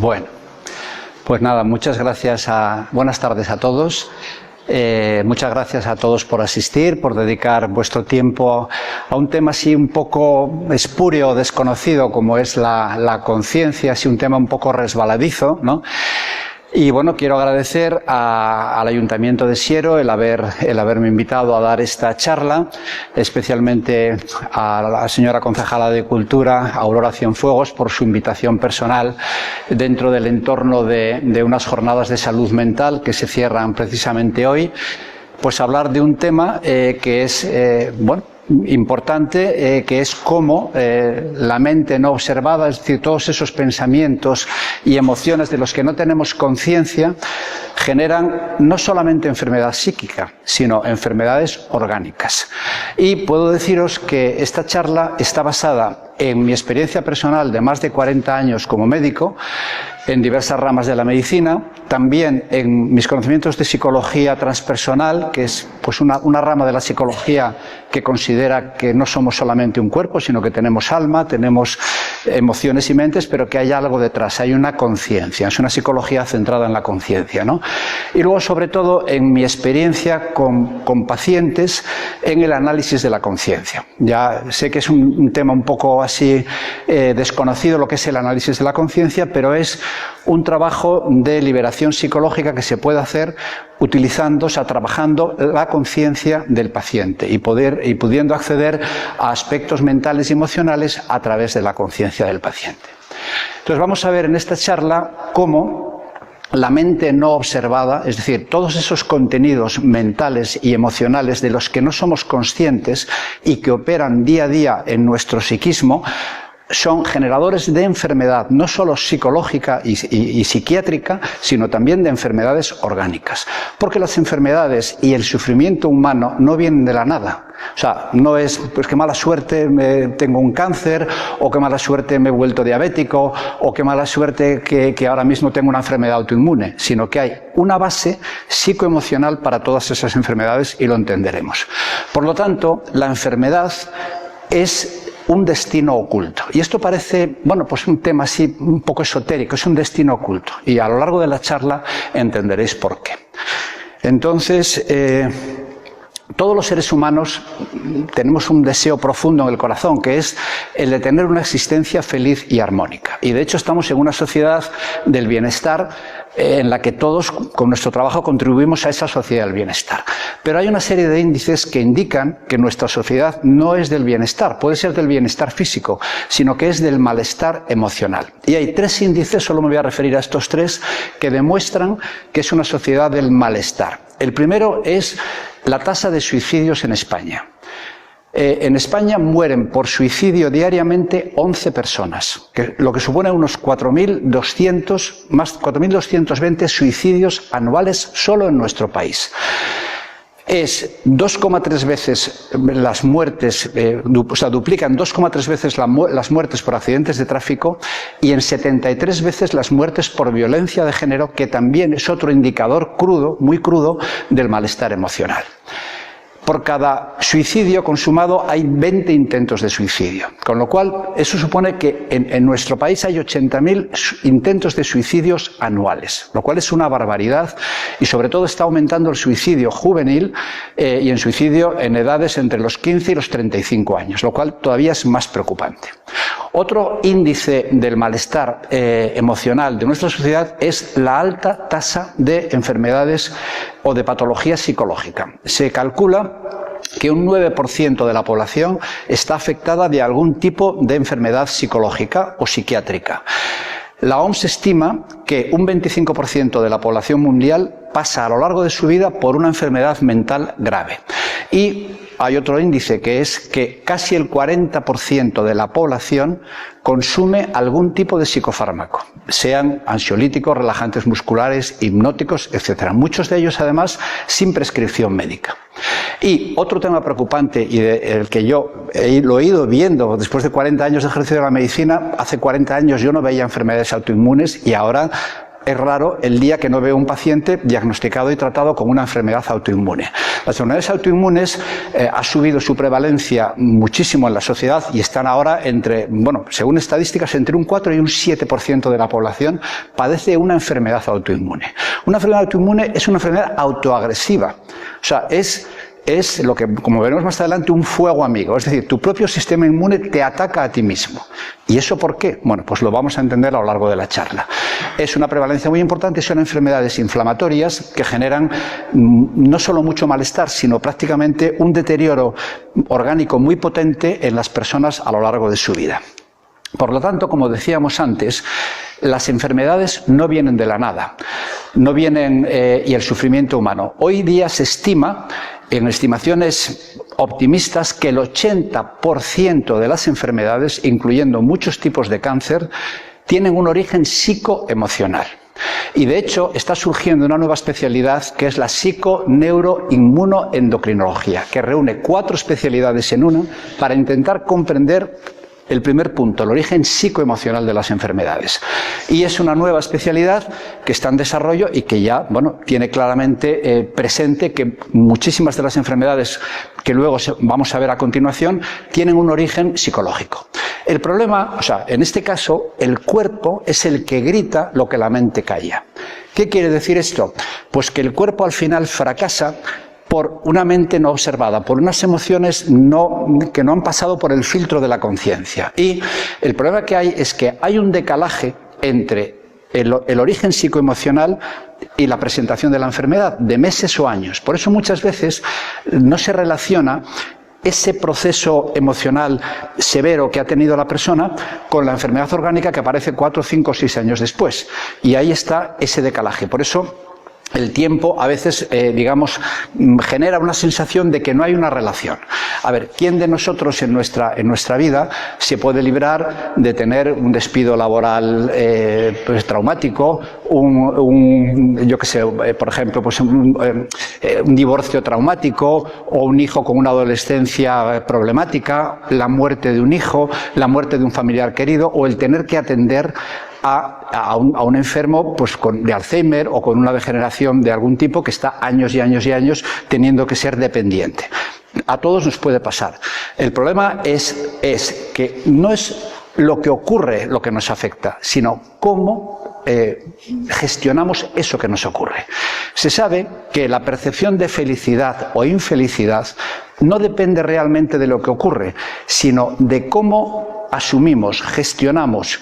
Bueno, pues nada, muchas gracias, buenas tardes a todos. Muchas gracias a todos por asistir, por dedicar vuestro tiempo a un tema así un poco espúreo, desconocido, como es la conciencia, así un tema un poco resbaladizo, ¿no? Y bueno, quiero agradecer al Ayuntamiento de Siero el haberme invitado a dar esta charla, especialmente a la señora concejala de Cultura, Aurora Cienfuegos, por su invitación personal dentro del entorno de unas jornadas de salud mental que se cierran precisamente hoy, pues hablar de un tema que es, importante, que es cómo la mente no observada, es decir, todos esos pensamientos y emociones de los que no tenemos conciencia, generan no solamente enfermedad psíquica, sino enfermedades orgánicas. Y puedo deciros que esta charla está basada en mi experiencia personal de más de 40 años como médico, en diversas ramas de la medicina, también en mis conocimientos de psicología transpersonal, que es pues una rama de la psicología que considera que no somos solamente un cuerpo, sino que tenemos alma, tenemos emociones y mentes, pero que hay algo detrás, hay una conciencia, es una psicología centrada en la conciencia, ¿no? Y luego, sobre todo, en mi experiencia con pacientes en el análisis de la conciencia. Ya sé que es un tema un poco así desconocido lo que es el análisis de la conciencia, pero es un trabajo de liberación psicológica que se puede hacer utilizando, o sea, trabajando la conciencia del paciente y pudiendo acceder a aspectos mentales y emocionales a través de la conciencia del paciente. Entonces vamos a ver en esta charla cómo la mente no observada, es decir, todos esos contenidos mentales y emocionales de los que no somos conscientes y que operan día a día en nuestro psiquismo, son generadores de enfermedad, no solo psicológica y psiquiátrica, sino también de enfermedades orgánicas. Porque las enfermedades y el sufrimiento humano no vienen de la nada. O sea, no es, pues qué mala suerte tengo un cáncer, o qué mala suerte me he vuelto diabético, o qué mala suerte que ahora mismo tengo una enfermedad autoinmune, sino que hay una base psicoemocional para todas esas enfermedades y lo entenderemos. Por lo tanto, la enfermedad es un destino oculto. Y esto parece, bueno, pues un tema así un poco esotérico, es un destino oculto. Y a lo largo de la charla entenderéis por qué. Entonces, todos los seres humanos tenemos un deseo profundo en el corazón, que es el de tener una existencia feliz y armónica. Y de hecho estamos en una sociedad del bienestar en la que todos con nuestro trabajo contribuimos a esa sociedad del bienestar. Pero hay una serie de índices que indican que nuestra sociedad no es del bienestar, puede ser del bienestar físico, sino que es del malestar emocional. Y hay tres índices, solo me voy a referir a estos tres, que demuestran que es una sociedad del malestar. El primero es la tasa de suicidios en España. En España mueren por suicidio diariamente 11 personas, lo que supone unos 4.220 suicidios anuales solo en nuestro país. Es 2,3 veces las muertes, o sea, duplican 2,3 veces las muertes por accidentes de tráfico y en 73 veces las muertes por violencia de género, que también es otro indicador crudo, muy crudo, del malestar emocional. Por cada suicidio consumado hay 20 intentos de suicidio, con lo cual eso supone que en nuestro país hay 80.000 intentos de suicidios anuales, lo cual es una barbaridad y sobre todo está aumentando el suicidio juvenil y en suicidio en edades entre los 15 y los 35 años, lo cual todavía es más preocupante. Otro índice del malestar emocional de nuestra sociedad es la alta tasa de enfermedades o de patología psicológica. Se calcula que un 9% de la población está afectada de algún tipo de enfermedad psicológica o psiquiátrica. La OMS estima que un 25% de la población mundial pasa a lo largo de su vida por una enfermedad mental grave. Y hay otro índice que es que casi el 40% de la población consume algún tipo de psicofármaco, sean ansiolíticos, relajantes musculares, hipnóticos, etc. Muchos de ellos, además, sin prescripción médica. Y otro tema preocupante, y el que yo lo he ido viendo después de 40 años de ejercicio de la medicina, hace 40 años yo no veía enfermedades autoinmunes y ahora es raro el día que no veo un paciente diagnosticado y tratado con una enfermedad autoinmune. Las enfermedades autoinmunes ha subido su prevalencia muchísimo en la sociedad y están ahora entre, bueno, según estadísticas, entre un 4 y un 7% de la población padece una enfermedad autoinmune. Una enfermedad autoinmune es una enfermedad autoagresiva. O sea, es lo que, como veremos más adelante, un fuego amigo. Es decir, tu propio sistema inmune te ataca a ti mismo. ¿Y eso por qué? Bueno, pues lo vamos a entender a lo largo de la charla. Es una prevalencia muy importante, son enfermedades inflamatorias que generan no solo mucho malestar, sino prácticamente un deterioro orgánico muy potente en las personas a lo largo de su vida. Por lo tanto, como decíamos antes, las enfermedades no vienen de la nada, no vienen y el sufrimiento humano. Hoy día se estima, en estimaciones optimistas, que el 80% de las enfermedades, incluyendo muchos tipos de cáncer, tienen un origen psicoemocional. Y de hecho está surgiendo una nueva especialidad que es la psiconeuroinmunoendocrinología, que reúne 4 especialidades en una para intentar comprender el primer punto, el origen psicoemocional de las enfermedades. Y es una nueva especialidad que está en desarrollo y que ya, bueno, tiene claramente presente que muchísimas de las enfermedades que luego vamos a ver a continuación tienen un origen psicológico. El problema, o sea, en este caso, el cuerpo es el que grita lo que la mente calla. ¿Qué quiere decir esto? Pues que el cuerpo al final fracasa por una mente no observada, por unas emociones que no han pasado por el filtro de la conciencia. Y el problema que hay es que hay un decalaje entre el origen psicoemocional y la presentación de la enfermedad, de meses o años. Por eso muchas veces no se relaciona ese proceso emocional severo que ha tenido la persona con la enfermedad orgánica que aparece 4, 5, 6 años después. Y ahí está ese decalaje. Por eso el tiempo a veces, digamos, genera una sensación de que no hay una relación. A ver, ¿quién de nosotros en nuestra vida se puede librar de tener un despido laboral pues, traumático, yo qué sé, por ejemplo, pues un divorcio traumático o un hijo con una adolescencia problemática, la muerte de un hijo, la muerte de un familiar querido o el tener que atender a un enfermo pues de Alzheimer o con una degeneración de algún tipo que está años y años y años teniendo que ser dependiente? A todos nos puede pasar. El problema es que no es lo que ocurre lo que nos afecta, sino cómo gestionamos eso que nos ocurre. Se sabe que la percepción de felicidad o infelicidad no depende realmente de lo que ocurre, sino de cómo asumimos, gestionamos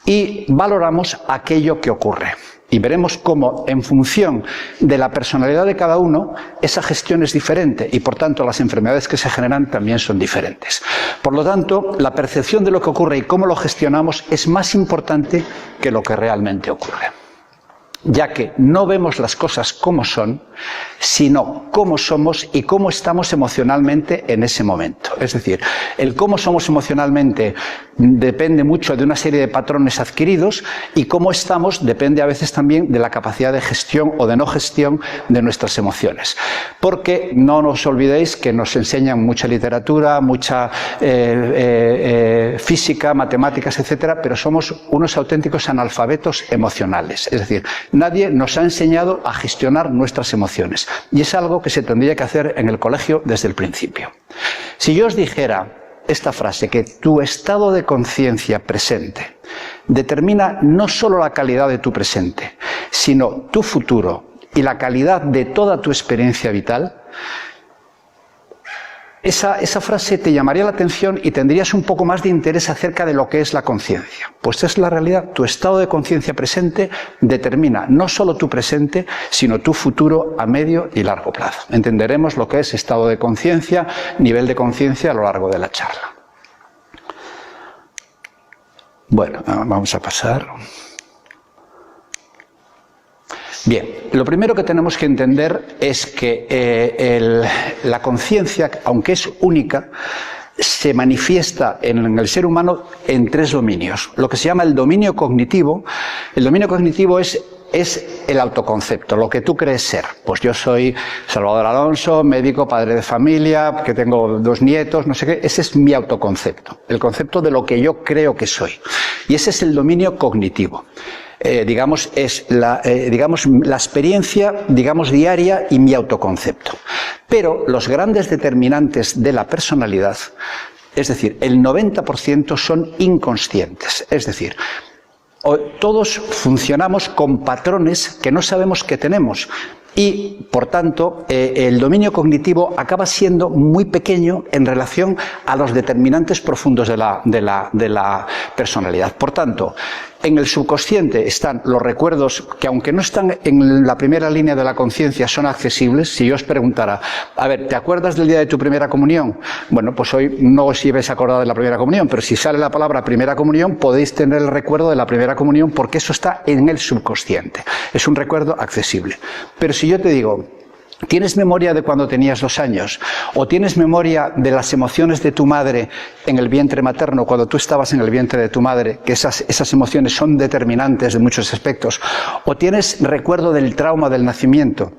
y valoramos aquello que ocurre. Y veremos cómo, en función de la personalidad de cada uno, esa gestión es diferente y, por tanto, las enfermedades que se generan también son diferentes. Por lo tanto, la percepción de lo que ocurre y cómo lo gestionamos es más importante que lo que realmente ocurre, ya que no vemos las cosas como son, sino cómo somos y cómo estamos emocionalmente en ese momento. Es decir, el cómo somos emocionalmente depende mucho de una serie de patrones adquiridos y cómo estamos depende a veces también de la capacidad de gestión o de no gestión de nuestras emociones. Porque no nos olvidéis que nos enseñan mucha literatura, mucha física, matemáticas, etcétera, pero somos unos auténticos analfabetos emocionales. Es decir, nadie nos ha enseñado a gestionar nuestras emociones y es algo que se tendría que hacer en el colegio desde el principio. Si yo os dijera esta frase, que tu estado de conciencia presente determina no solo la calidad de tu presente, sino tu futuro y la calidad de toda tu experiencia vital, esa frase te llamaría la atención y tendrías un poco más de interés acerca de lo que es la conciencia. Pues es la realidad. Tu estado de conciencia presente determina no solo tu presente, sino tu futuro a medio y largo plazo. Entenderemos lo que es estado de conciencia, nivel de conciencia a lo largo de la charla. Bueno, vamos a pasar. Bien, lo primero que tenemos que entender es que la conciencia, aunque es única, se manifiesta en el ser humano en 3 dominios. Lo que se llama el dominio cognitivo. El dominio cognitivo es el autoconcepto, lo que tú crees ser. Pues yo soy Salvador Alonso, médico, padre de familia, que tengo 2 nietos, no sé qué. Ese es mi autoconcepto, el concepto de lo que yo creo que soy. Y ese es el dominio cognitivo. digamos, es la experiencia, digamos, diaria y mi autoconcepto. Pero los grandes determinantes de la personalidad, es decir, el 90% son inconscientes. Es decir, todos funcionamos con patrones que no sabemos que tenemos. Y, por tanto, el dominio cognitivo acaba siendo muy pequeño en relación a los determinantes profundos de la personalidad. Por tanto, en el subconsciente están los recuerdos que, aunque no están en la primera línea de la conciencia, son accesibles. Si yo os preguntara, a ver, ¿te acuerdas del día de tu primera comunión? Bueno, pues hoy no os ibais a acordar de la primera comunión, pero si sale la palabra primera comunión, podéis tener el recuerdo de la primera comunión porque eso está en el subconsciente. Es un recuerdo accesible. Pero si yo te digo, ¿tienes memoria de cuando tenías 2 años? ¿O tienes memoria de las emociones de tu madre en el vientre materno, cuando tú estabas en el vientre de tu madre, que esas emociones son determinantes de muchos aspectos? ¿O tienes recuerdo del trauma del nacimiento?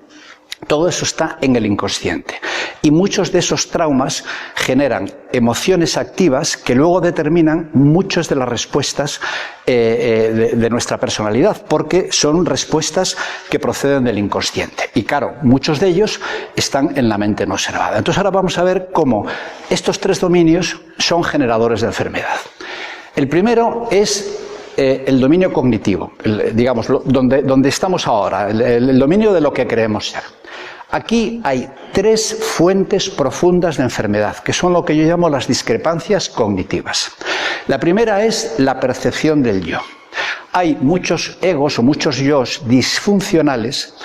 Todo eso está en el inconsciente. Y muchos de esos traumas generan emociones activas que luego determinan muchas de las respuestas de nuestra personalidad, porque son respuestas que proceden del inconsciente. Y claro, muchos de ellos están en la mente no observada. Entonces ahora vamos a ver cómo estos 3 dominios son generadores de enfermedad. El primero es el dominio cognitivo, digamos, donde estamos ahora, el dominio de lo que creemos ser. Aquí hay 3 fuentes profundas de enfermedad, que son lo que yo llamo las discrepancias cognitivas. La primera es la percepción del yo. Hay muchos egos o muchos yos disfuncionales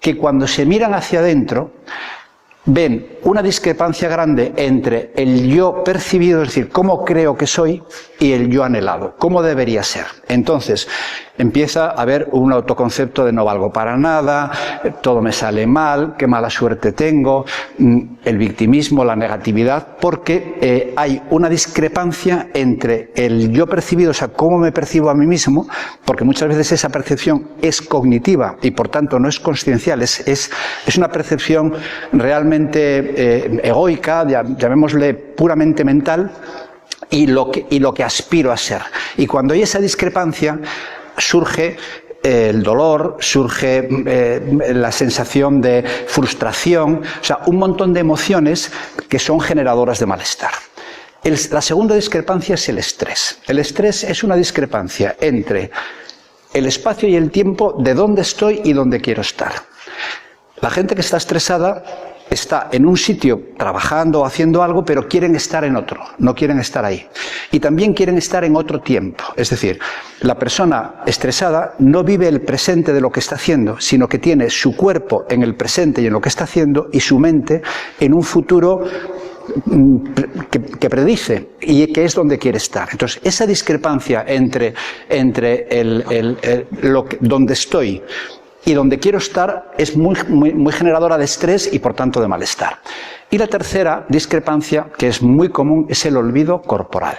que cuando se miran hacia adentro ven una discrepancia grande entre el yo percibido, es decir, cómo creo que soy, y el yo anhelado, cómo debería ser. Entonces empieza a haber un autoconcepto de no valgo para nada, todo me sale mal, qué mala suerte tengo, el victimismo, la negatividad, porque hay una discrepancia entre el yo percibido, o sea, cómo me percibo a mí mismo, porque muchas veces esa percepción es cognitiva y por tanto no es consciencial, es una percepción realmente egoica, llamémosle puramente mental, y lo que aspiro a ser. Y cuando hay esa discrepancia, surge el dolor, surge la sensación de frustración, o sea, un montón de emociones que son generadoras de malestar. La segunda discrepancia es el estrés. El estrés es una discrepancia entre el espacio y el tiempo de dónde estoy y dónde quiero estar. La gente que está estresada está en un sitio trabajando o haciendo algo, pero quieren estar en otro, no quieren estar ahí. Y también quieren estar en otro tiempo. Es decir, la persona estresada no vive el presente de lo que está haciendo, sino que tiene su cuerpo en el presente y en lo que está haciendo y su mente en un futuro que predice y que es donde quiere estar. Entonces, esa discrepancia entre donde estoy y donde quiero estar es muy generadora de estrés y por tanto de malestar. Y la tercera discrepancia, que es muy común, es el olvido corporal.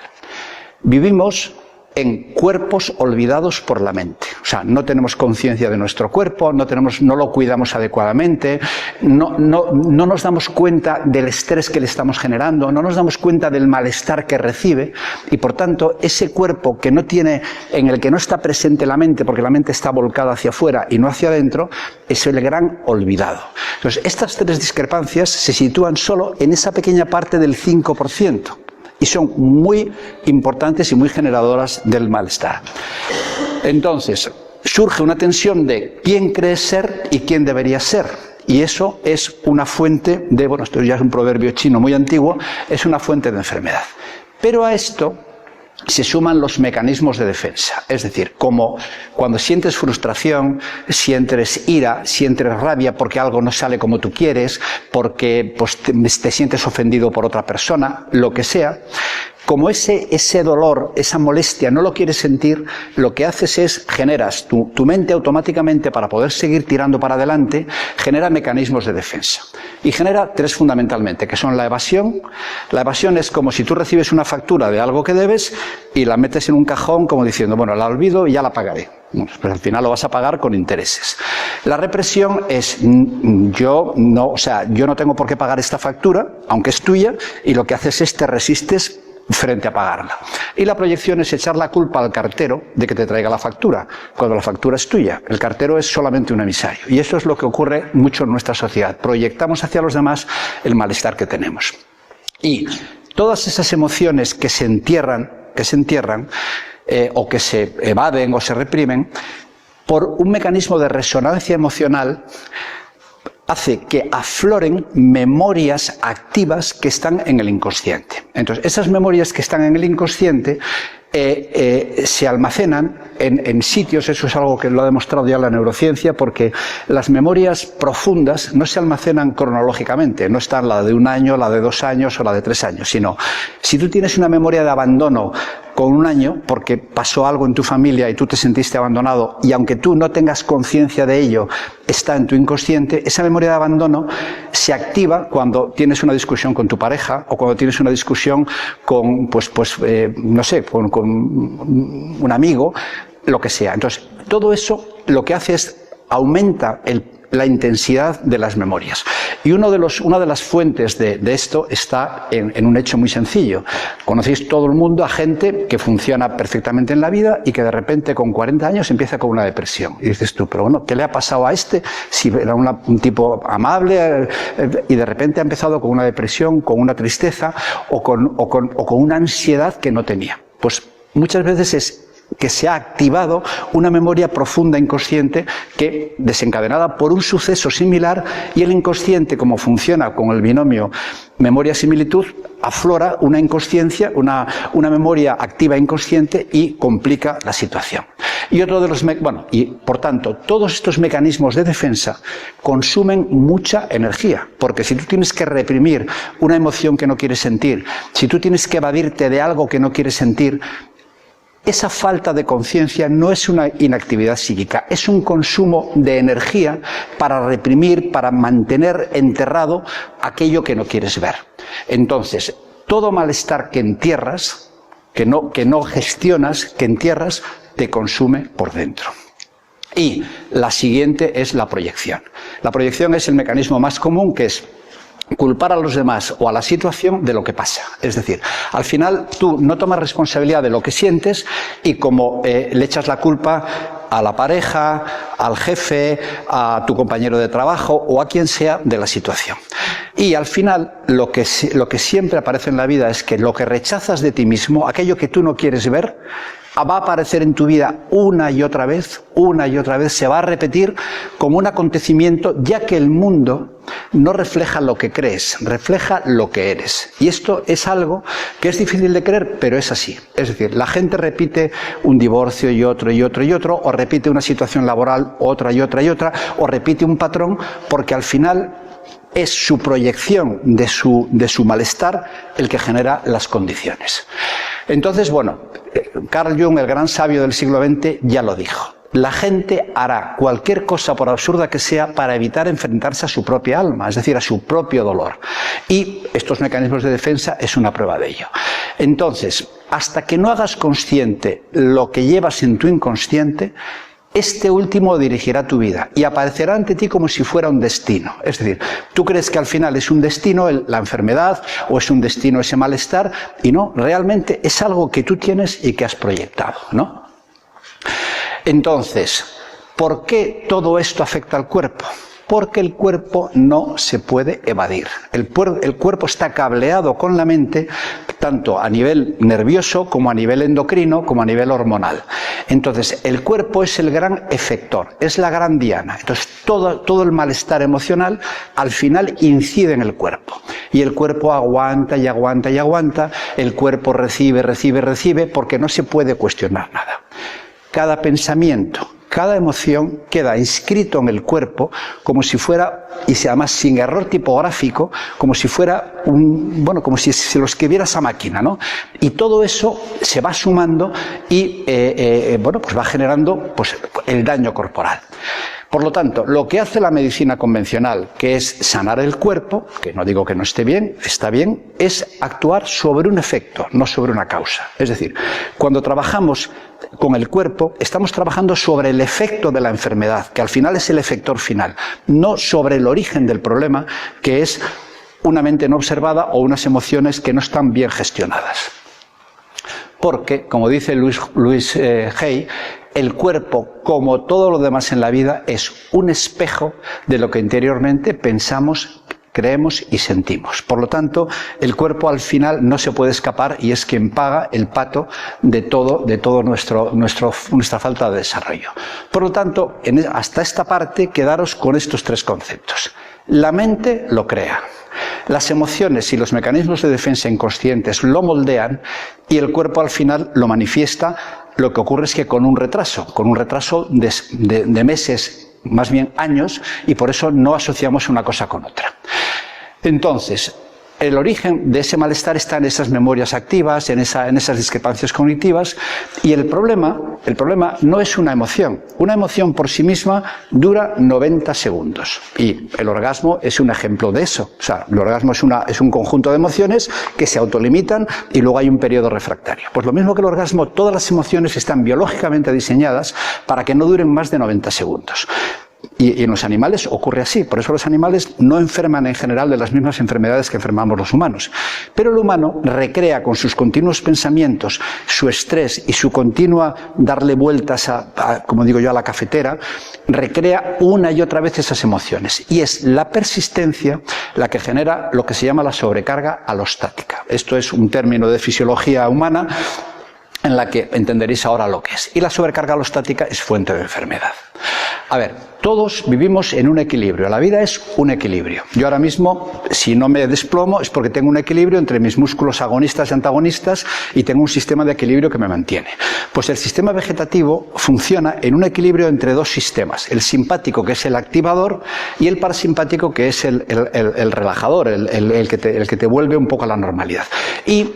Vivimos en cuerpos olvidados por la mente. O sea, no tenemos conciencia de nuestro cuerpo, no lo cuidamos adecuadamente, no nos damos cuenta del estrés que le estamos generando, no nos damos cuenta del malestar que recibe y por tanto ese cuerpo en el que no está presente la mente, porque la mente está volcada hacia afuera y no hacia adentro, es el gran olvidado. Entonces, estas 3 discrepancias se sitúan solo en esa pequeña parte del 5%. Y son muy importantes y muy generadoras del malestar. Entonces, surge una tensión de quién crees ser y quién deberías ser. Y eso es una fuente de, bueno, esto ya es un proverbio chino muy antiguo, es una fuente de enfermedad. Pero a esto se suman los mecanismos de defensa. Es decir, como cuando sientes frustración, sientes ira, sientes rabia porque algo no sale como tú quieres, porque pues, te sientes ofendido por otra persona, lo que sea. Como ese dolor, esa molestia no lo quieres sentir, lo que haces es generas tu mente automáticamente para poder seguir tirando para adelante, genera mecanismos de defensa. Y genera 3 fundamentalmente, que son la evasión. La evasión es como si tú recibes una factura de algo que debes y la metes en un cajón como diciendo, bueno, la olvido y ya la pagaré. Bueno, pues al final lo vas a pagar con intereses. La represión es yo no tengo por qué pagar esta factura, aunque es tuya, y lo que haces es te resistes frente a pagarla. Y la proyección es echar la culpa al cartero de que te traiga la factura, cuando la factura es tuya. El cartero es solamente un emisario. Y eso es lo que ocurre mucho en nuestra sociedad. Proyectamos hacia los demás el malestar que tenemos. Y todas esas emociones que se entierran o que se evaden o se reprimen, por un mecanismo de resonancia emocional, hace que afloren memorias activas que están en el inconsciente. Entonces, esas memorias que están en el inconsciente se almacenan en sitios, eso es algo que lo ha demostrado ya la neurociencia, porque las memorias profundas no se almacenan cronológicamente, no están la de 1 año, la de 2 años o la de 3 años, sino si tú tienes una memoria de abandono con 1 año, porque pasó algo en tu familia y tú te sentiste abandonado, y aunque tú no tengas conciencia de ello, está en tu inconsciente, esa memoria de abandono se activa cuando tienes una discusión con tu pareja o cuando tienes una discusión con, no sé, con un amigo, lo que sea. Entonces, todo eso lo que hace es aumenta la intensidad de las memorias. Y una de las fuentes de esto está en un hecho muy sencillo. Conocéis todo el mundo a gente que funciona perfectamente en la vida y que de repente con 40 años empieza con una depresión. Y dices tú, pero bueno, ¿qué le ha pasado a este? Si era un tipo amable y de repente ha empezado con una depresión, con una tristeza o con una ansiedad que no tenía. Pues muchas veces es que se ha activado una memoria profunda inconsciente que, desencadenada por un suceso similar, y el inconsciente, como funciona con el binomio memoria-similitud, aflora una inconsciencia, una memoria activa inconsciente y complica la situación. Y otro de los y por tanto, todos estos mecanismos de defensa consumen mucha energía, porque si tú tienes que reprimir una emoción que no quieres sentir, si tú tienes que evadirte de algo que no quieres sentir, esa falta de conciencia no es una inactividad psíquica, es un consumo de energía para reprimir, para mantener enterrado aquello que no quieres ver. Entonces, todo malestar que entierras, que no gestionas, que entierras, te consume por dentro. Y la siguiente es la proyección. La proyección es el mecanismo más común, que es culpar a los demás o a la situación de lo que pasa. Es decir, al final tú no tomas responsabilidad de lo que sientes y como le echas la culpa a la pareja, al jefe, a tu compañero de trabajo o a quien sea de la situación. Y al final lo que siempre aparece en la vida es que lo que rechazas de ti mismo, aquello que tú no quieres ver, va a aparecer en tu vida una y otra vez, se va a repetir como un acontecimiento, ya que el mundo no refleja lo que crees, refleja lo que eres. Y esto es algo que es difícil de creer, pero es así. Es decir, la gente repite un divorcio y otro, o repite una situación laboral, otra y otra, o repite un patrón, porque al final es su proyección de su malestar el que genera las condiciones. Entonces, Carl Jung, el gran sabio del siglo XX, ya lo dijo. La gente hará cualquier cosa, por absurda que sea, para evitar enfrentarse a su propia alma, es decir, a su propio dolor. Y estos mecanismos de defensa es una prueba de ello. Entonces, hasta que no hagas consciente lo que llevas en tu inconsciente, este último dirigirá tu vida y aparecerá ante ti como si fuera un destino. Es decir, tú crees que al final es un destino la enfermedad o es un destino ese malestar y no, realmente es algo que tú tienes y que has proyectado, ¿no? Entonces, ¿por qué todo esto afecta al cuerpo? Porque el cuerpo no se puede evadir. El cuerpo está cableado con la mente, tanto a nivel nervioso, como a nivel endocrino, como a nivel hormonal. Entonces, el cuerpo es el gran efector, es la gran diana. Entonces, todo el malestar emocional, al final, incide en el cuerpo. Y el cuerpo aguanta y aguanta y aguanta, el cuerpo recibe, porque no se puede cuestionar nada. Cada pensamiento, cada emoción queda inscrito en el cuerpo como si fuera, y además sin error tipográfico, como si fuera como si se lo escribieras a máquina, ¿no? Y todo eso se va sumando y va generando el daño corporal. Por lo tanto, lo que hace la medicina convencional, que es sanar el cuerpo, que no digo que no esté bien, está bien, es actuar sobre un efecto, no sobre una causa. Es decir, cuando trabajamos con el cuerpo, estamos trabajando sobre el efecto de la enfermedad, que al final es el efector final, no sobre el origen del problema, que es una mente no observada o unas emociones que no están bien gestionadas. porque, como dice Louise Hay, el cuerpo, como todo lo demás en la vida, es un espejo de lo que interiormente pensamos, creemos y sentimos. Por lo tanto, el cuerpo al final no se puede escapar y es quien paga el pato de todo nuestra falta de desarrollo. Por lo tanto, hasta esta parte, quedaros con estos tres conceptos. La mente lo crea. Las emociones y los mecanismos de defensa inconscientes lo moldean y el cuerpo al final lo manifiesta. Lo que ocurre es que con un retraso de meses, más bien años, y por eso no asociamos una cosa con otra. Entonces, el origen de ese malestar está en esas memorias activas, en esas discrepancias cognitivas, y el problema no es una emoción. Una emoción por sí misma dura 90 segundos, y el orgasmo es un ejemplo de eso. O sea, el orgasmo es un conjunto de emociones que se autolimitan y luego hay un periodo refractario. Pues lo mismo que el orgasmo, todas las emociones están biológicamente diseñadas para que no duren más de 90 segundos. Y en los animales ocurre así, por eso los animales no enferman en general de las mismas enfermedades que enfermamos los humanos. Pero el humano recrea con sus continuos pensamientos, su estrés y su continua darle vueltas como digo yo, a la cafetera, recrea una y otra vez esas emociones. Y es la persistencia la que genera lo que se llama la sobrecarga alostática. Esto es un término de fisiología humana en la que entenderéis ahora lo que es. Y la sobrecarga alostática es fuente de enfermedad. A ver, todos vivimos en un equilibrio. La vida es un equilibrio. Yo ahora mismo, si no me desplomo, es porque tengo un equilibrio entre mis músculos agonistas y antagonistas y tengo un sistema de equilibrio que me mantiene. Pues el sistema vegetativo funciona en un equilibrio entre dos sistemas. El simpático, que es el activador, y el parasimpático, que es el relajador, el que te vuelve un poco a la normalidad. Y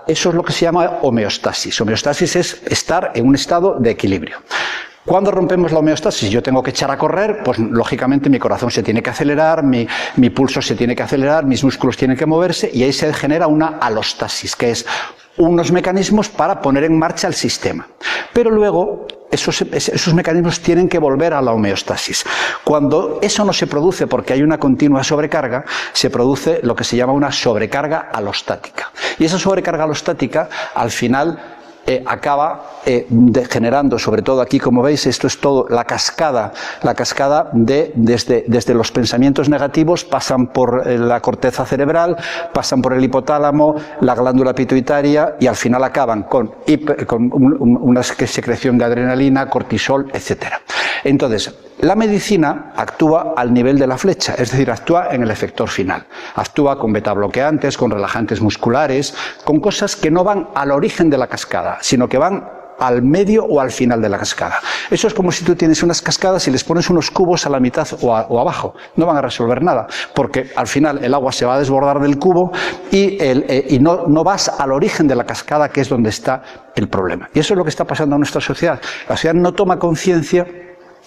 eso es lo que se llama homeostasis. Homeostasis es estar en un estado de equilibrio. Cuando rompemos la homeostasis, yo tengo que echar a correr, pues lógicamente mi corazón se tiene que acelerar, mi pulso se tiene que acelerar, mis músculos tienen que moverse y ahí se genera una alostasis, que es unos mecanismos para poner en marcha el sistema. Pero luego esos mecanismos tienen que volver a la homeostasis. Cuando eso no se produce porque hay una continua sobrecarga, se produce lo que se llama una sobrecarga alostática. Y esa sobrecarga alostática, al final, acaba generando, sobre todo aquí, como veis, esto es todo la cascada desde los pensamientos negativos, pasan por la corteza cerebral, pasan por el hipotálamo, la glándula pituitaria y al final acaban con una secreción de adrenalina, cortisol, etc. Entonces, la medicina actúa al nivel de la flecha, es decir, actúa en el efector final. Actúa con betabloqueantes, con relajantes musculares, con cosas que no van al origen de la cascada, sino que van al medio o al final de la cascada. Eso es como si tú tienes unas cascadas y les pones unos cubos a la mitad o abajo. No van a resolver nada, porque al final el agua se va a desbordar del cubo y no vas al origen de la cascada, que es donde está el problema. Y eso es lo que está pasando en nuestra sociedad. La sociedad no toma conciencia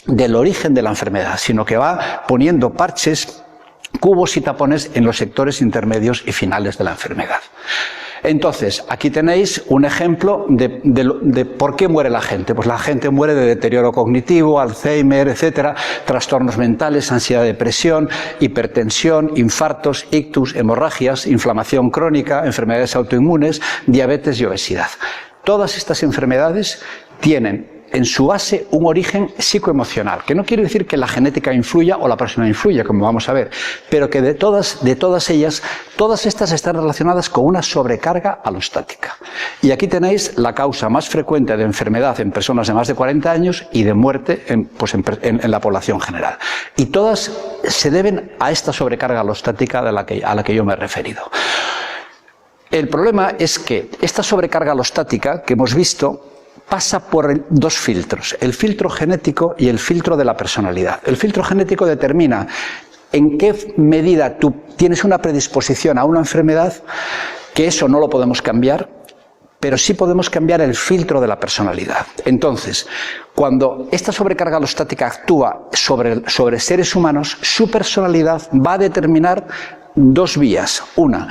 del origen de la enfermedad, sino que va poniendo parches, cubos y tapones en los sectores intermedios y finales de la enfermedad. Entonces, aquí tenéis un ejemplo de por qué muere la gente. Pues la gente muere de deterioro cognitivo, Alzheimer, etcétera, trastornos mentales, ansiedad, depresión, hipertensión, infartos, ictus, hemorragias, inflamación crónica, enfermedades autoinmunes, diabetes y obesidad. Todas estas enfermedades tienen en su base un origen psicoemocional, que no quiere decir que la genética influya o la persona influya, como vamos a ver, pero que de todas ellas, todas estas están relacionadas con una sobrecarga alostática. Y aquí tenéis la causa más frecuente de enfermedad en personas de más de 40 años y de muerte en la población general. Y todas se deben a esta sobrecarga alostática a la que yo me he referido. El problema es que esta sobrecarga alostática que hemos visto pasa por dos filtros, el filtro genético y el filtro de la personalidad. El filtro genético determina en qué medida tú tienes una predisposición a una enfermedad, que eso no lo podemos cambiar, pero sí podemos cambiar el filtro de la personalidad. Entonces, cuando esta sobrecarga alostática actúa sobre seres humanos, su personalidad va a determinar dos vías. Una,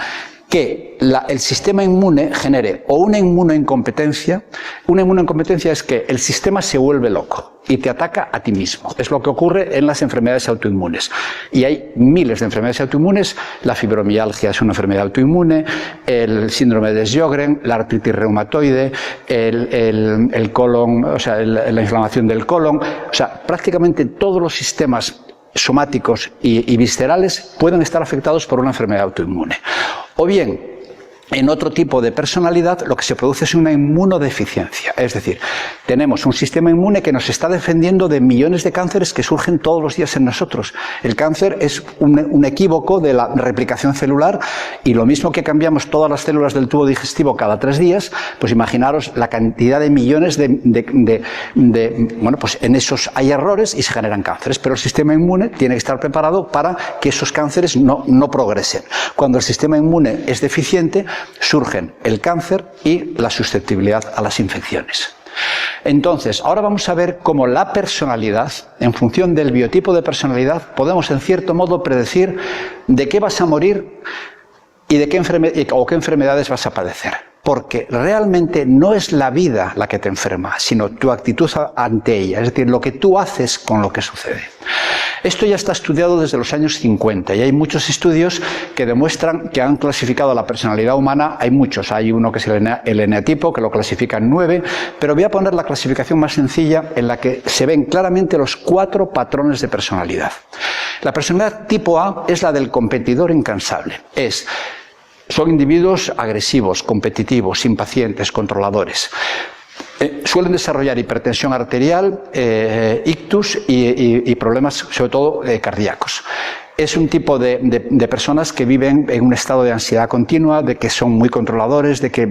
que el sistema inmune genere o una inmunoincompetencia. Una inmunoincompetencia es que el sistema se vuelve loco y te ataca a ti mismo. Es lo que ocurre en las enfermedades autoinmunes. Y hay miles de enfermedades autoinmunes. La fibromialgia es una enfermedad autoinmune, el síndrome de Sjögren, la artritis reumatoide, el colon, o sea, la inflamación del colon. O sea, prácticamente todos los sistemas somáticos y viscerales pueden estar afectados por una enfermedad autoinmune. O bien, en otro tipo de personalidad, lo que se produce es una inmunodeficiencia. Es decir, tenemos un sistema inmune que nos está defendiendo de millones de cánceres que surgen todos los días en nosotros. El cáncer es un equívoco de la replicación celular, y lo mismo que cambiamos todas las células del tubo digestivo cada 3 días, pues imaginaros la cantidad de millones bueno, pues en esos hay errores y se generan cánceres, pero el sistema inmune tiene que estar preparado para que esos cánceres no progresen. Cuando el sistema inmune es deficiente, surgen el cáncer y la susceptibilidad a las infecciones. Entonces, ahora vamos a ver cómo la personalidad, en función del biotipo de personalidad, podemos en cierto modo predecir de qué vas a morir y de qué enfermedades vas a padecer. Porque realmente no es la vida la que te enferma, sino tu actitud ante ella, es decir, lo que tú haces con lo que sucede. Esto ya está estudiado desde los años 50 y hay muchos estudios que demuestran que han clasificado la personalidad humana. Hay muchos, hay uno que es el eneatipo, que lo clasifica en 9, pero voy a poner la clasificación más sencilla en la que se ven claramente los 4 patrones de personalidad. La personalidad tipo A es la del competidor incansable. Son individuos agresivos, competitivos, impacientes, controladores. Suelen desarrollar hipertensión arterial, ictus y problemas, sobre todo, cardíacos. Es un tipo de personas que viven en un estado de ansiedad continua, de que son muy controladores, de que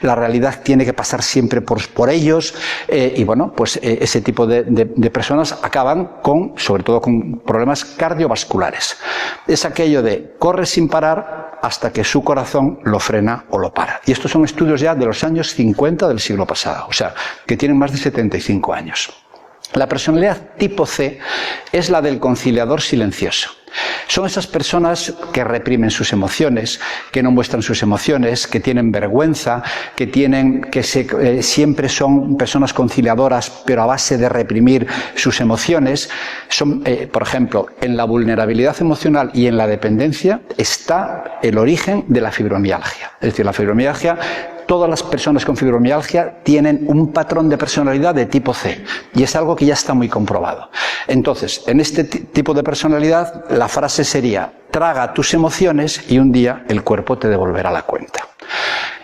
la realidad tiene que pasar siempre por ellos, y bueno, pues ese tipo de personas acaban sobre todo con problemas cardiovasculares. Es aquello de corre sin parar hasta que su corazón lo frena o lo para. Y estos son estudios ya de los años 50 del siglo pasado, o sea, que tienen más de 75 años. La personalidad tipo C es la del conciliador silencioso. Son esas personas que reprimen sus emociones, que no muestran sus emociones, que tienen vergüenza, siempre son personas conciliadoras, pero a base de reprimir sus emociones. Por ejemplo, en la vulnerabilidad emocional y en la dependencia está el origen de la fibromialgia. Es decir, la fibromialgia, todas las personas con fibromialgia tienen un patrón de personalidad de tipo C, y es algo que ya está muy comprobado. Entonces, en este tipo de personalidad, la frase sería: traga tus emociones y un día el cuerpo te devolverá la cuenta.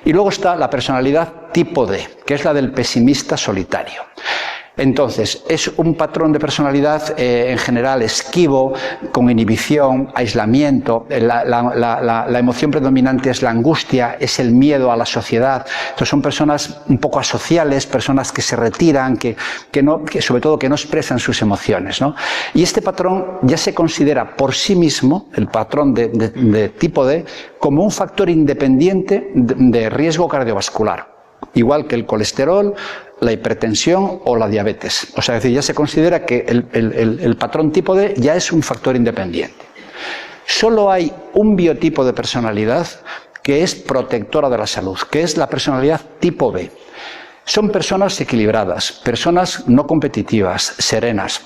Y luego está la personalidad tipo D, que es la del pesimista solitario. Entonces, es un patrón de personalidad en general esquivo, con inhibición, aislamiento. La emoción predominante es la angustia, es el miedo a la sociedad. Entonces, son personas un poco asociales, personas que se retiran, que sobre todo que no expresan sus emociones, ¿no? Y este patrón ya se considera por sí mismo, el patrón de tipo D, como un factor independiente de riesgo cardiovascular, igual que el colesterol, la hipertensión o la diabetes. O sea, es decir, ya se considera que el patrón tipo D ya es un factor independiente. Solo hay un biotipo de personalidad que es protectora de la salud, que es la personalidad tipo B. Son personas equilibradas, personas no competitivas, serenas,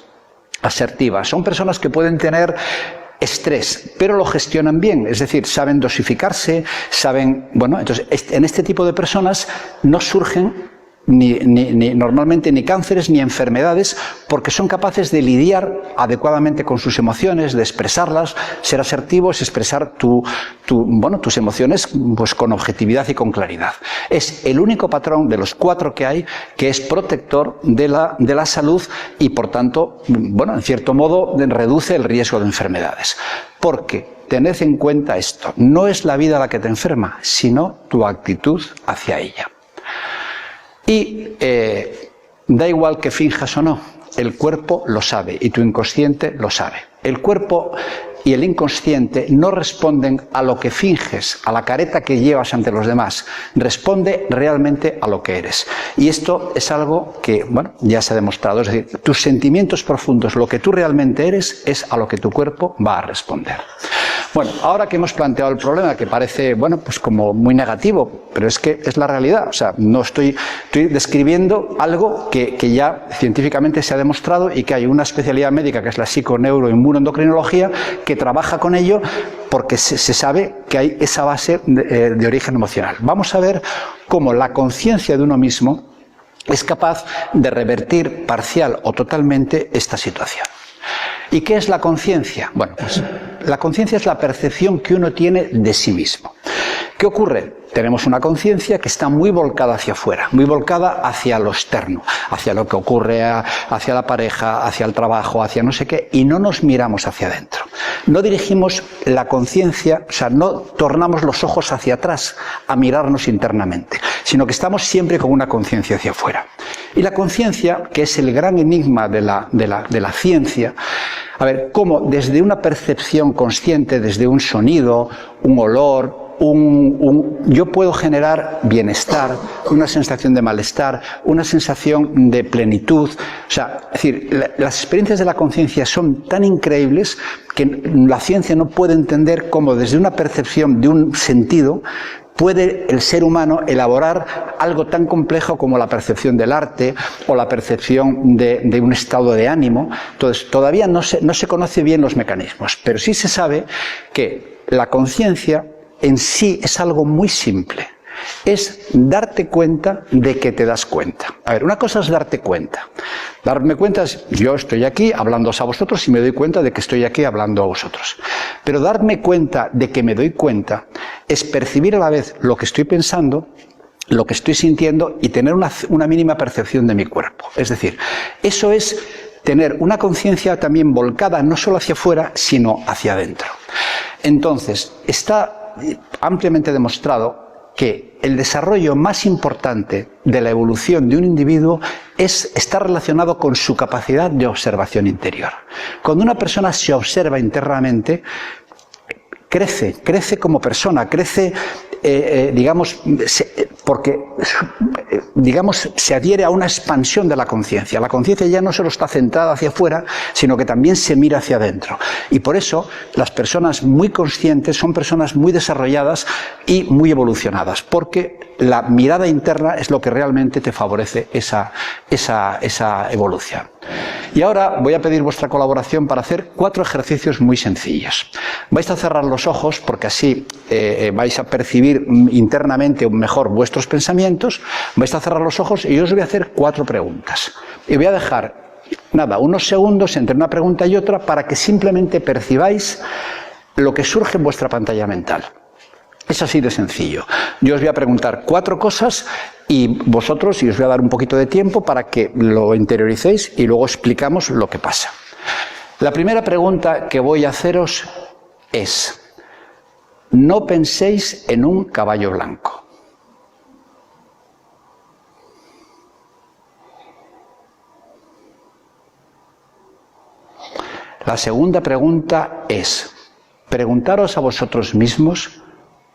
asertivas. Son personas que pueden tener estrés, pero lo gestionan bien, es decir, saben dosificarse, bueno, entonces en este tipo de personas no surgen normalmente ni cánceres ni enfermedades, porque son capaces de lidiar adecuadamente con sus emociones, de expresarlas, ser asertivos, expresar tus emociones pues con objetividad y con claridad. Es el único patrón de los 4 que hay que es protector de la salud y, por tanto, bueno, en cierto modo reduce el riesgo de enfermedades. Porque tened en cuenta esto: no es la vida la que te enferma, sino tu actitud hacia ella. Y da igual que finjas o no, el cuerpo lo sabe y tu inconsciente lo sabe. El cuerpo y el inconsciente no responden a lo que finges, a la careta que llevas ante los demás, responde realmente a lo que eres. Y esto es algo que, bueno, ya se ha demostrado, es decir, tus sentimientos profundos, lo que tú realmente eres, es a lo que tu cuerpo va a responder. Bueno, ahora que hemos planteado el problema, que parece, bueno, pues como muy negativo, pero es que es la realidad. O sea, no estoy describiendo algo que ya científicamente se ha demostrado y que hay una especialidad médica, que es la psiconeuroinmunoendocrinología, que trabaja con ello porque se sabe que hay esa base de origen emocional. Vamos a ver cómo la conciencia de uno mismo es capaz de revertir parcial o totalmente esta situación. ¿Y qué es la conciencia? Bueno, pues la conciencia es la percepción que uno tiene de sí mismo. ¿Qué ocurre? Tenemos una conciencia que está muy volcada hacia afuera, muy volcada hacia lo externo, hacia lo que ocurre, hacia la pareja, hacia el trabajo, hacia no sé qué, y no nos miramos hacia adentro. No dirigimos la conciencia, o sea, no tornamos los ojos hacia atrás a mirarnos internamente, sino que estamos siempre con una conciencia hacia afuera. Y la conciencia, que es el gran enigma de la ciencia, a ver, cómo desde una percepción consciente, desde un sonido, un olor, yo puedo generar bienestar, una sensación de malestar, una sensación de plenitud. O sea, es decir, las experiencias de la conciencia son tan increíbles que la ciencia no puede entender cómo desde una percepción de un sentido puede el ser humano elaborar algo tan complejo como la percepción del arte o la percepción de un estado de ánimo. Entonces, todavía no se conoce bien los mecanismos, pero sí se sabe que la conciencia en sí es algo muy simple. Es darte cuenta de que te das cuenta. A ver, una cosa es darte cuenta. Darme cuenta es, yo estoy aquí hablándoos a vosotros y me doy cuenta de que estoy aquí hablando a vosotros. Pero darme cuenta de que me doy cuenta es percibir a la vez lo que estoy pensando, lo que estoy sintiendo y tener una mínima percepción de mi cuerpo. Es decir, eso es tener una conciencia también volcada no solo hacia afuera, sino hacia adentro. Entonces, está ampliamente demostrado que el desarrollo más importante de la evolución de un individuo está relacionado con su capacidad de observación interior. Cuando una persona se observa internamente, crece como persona, crece, se adhiere a una expansión de la conciencia. La conciencia ya no solo está centrada hacia afuera, sino que también se mira hacia adentro. Y por eso las personas muy conscientes son personas muy desarrolladas y muy evolucionadas, porque la mirada interna es lo que realmente te favorece esa evolución. Y ahora voy a pedir vuestra colaboración para hacer 4 ejercicios muy sencillos. Vais a cerrar los ojos porque así vais a percibir internamente mejor vuestros pensamientos. Vais a cerrar los ojos y yo os voy a hacer 4 preguntas. Y voy a dejar, unos segundos entre una pregunta y otra para que simplemente percibáis lo que surge en vuestra pantalla mental. Es así de sencillo. Yo os voy a preguntar 4 cosas y vosotros, y os voy a dar un poquito de tiempo para que lo interioricéis y luego explicamos lo que pasa. La primera pregunta que voy a haceros es: no penséis en un caballo blanco. La segunda pregunta es: preguntaros a vosotros mismos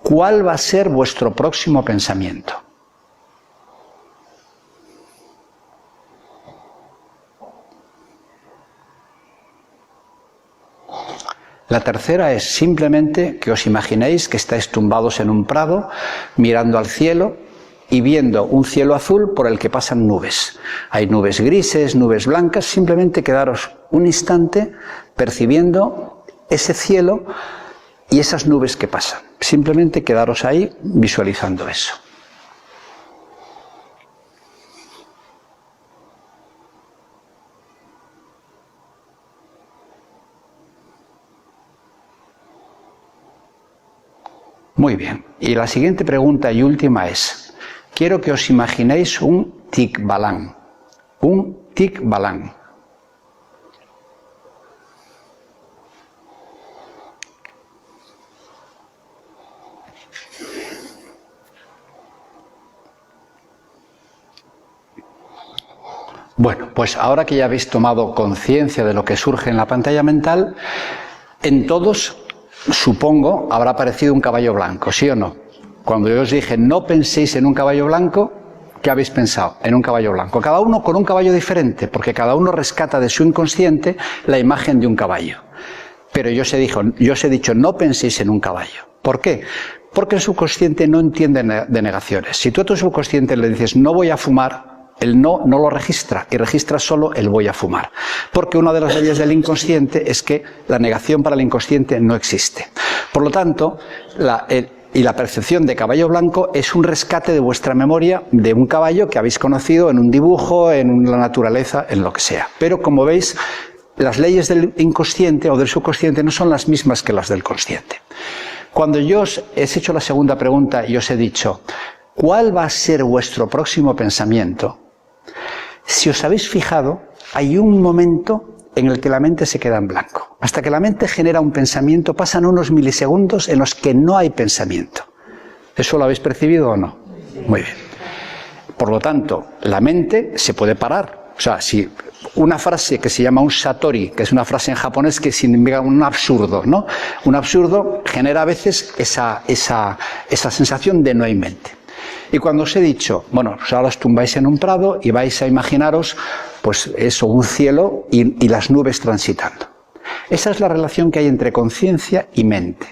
¿cuál va a ser vuestro próximo pensamiento? La tercera es simplemente que os imaginéis que estáis tumbados en un prado, mirando al cielo y viendo un cielo azul por el que pasan nubes. Hay nubes grises, nubes blancas, simplemente quedaros un instante percibiendo ese cielo y esas nubes que pasan. Simplemente quedaros ahí visualizando eso. Muy bien. Y la siguiente pregunta y última es: quiero que os imaginéis un tikbalán. Un tikbalán. Bueno, pues ahora que ya habéis tomado conciencia de lo que surge en la pantalla mental, en todos, supongo, habrá aparecido un caballo blanco, ¿sí o no? Cuando yo os dije no penséis en un caballo blanco, ¿qué habéis pensado? En un caballo blanco. Cada uno con un caballo diferente, porque cada uno rescata de su inconsciente la imagen de un caballo. Pero yo os he dicho, no penséis en un caballo. ¿Por qué? Porque el subconsciente no entiende de negaciones. Si tú a tu subconsciente le dices, no voy a fumar, el no lo registra, y registra solo el voy a fumar. Porque una de las leyes del inconsciente es que la negación para el inconsciente no existe. Por lo tanto, la percepción de caballo blanco es un rescate de vuestra memoria de un caballo que habéis conocido en un dibujo, en la naturaleza, en lo que sea. Pero como veis, las leyes del inconsciente o del subconsciente no son las mismas que las del consciente. Cuando yo os he hecho la segunda pregunta y os he dicho, ¿cuál va a ser vuestro próximo pensamiento? Si os habéis fijado, hay un momento en el que la mente se queda en blanco. Hasta que la mente genera un pensamiento, pasan unos milisegundos en los que no hay pensamiento. ¿Eso lo habéis percibido o no? Muy bien. Por lo tanto, la mente se puede parar. O sea, si una frase que se llama un satori, que es una frase en japonés que significa un absurdo, ¿no? Un absurdo genera a veces esa sensación de no hay mente. Y cuando os he dicho, bueno, pues ahora os tumbáis en un prado y vais a imaginaros, pues eso, un cielo y las nubes transitando. Esa es la relación que hay entre conciencia y mente.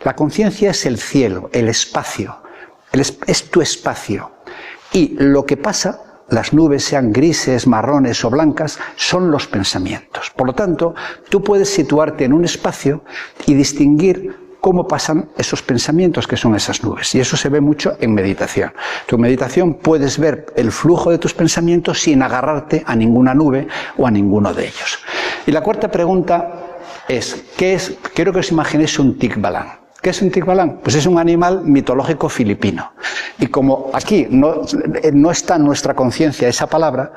La conciencia es el cielo, el espacio, es tu espacio. Y lo que pasa, las nubes sean grises, marrones o blancas, son los pensamientos. Por lo tanto, tú puedes situarte en un espacio y distinguir cómo pasan esos pensamientos que son esas nubes. Y eso se ve mucho en meditación. Tu meditación puedes ver el flujo de tus pensamientos sin agarrarte a ninguna nube o a ninguno de ellos. Y la cuarta pregunta es, quiero que os imaginéis un tikbalang. ¿Qué es un tikbalang? Pues es un animal mitológico filipino. Y como aquí no está en nuestra conciencia esa palabra,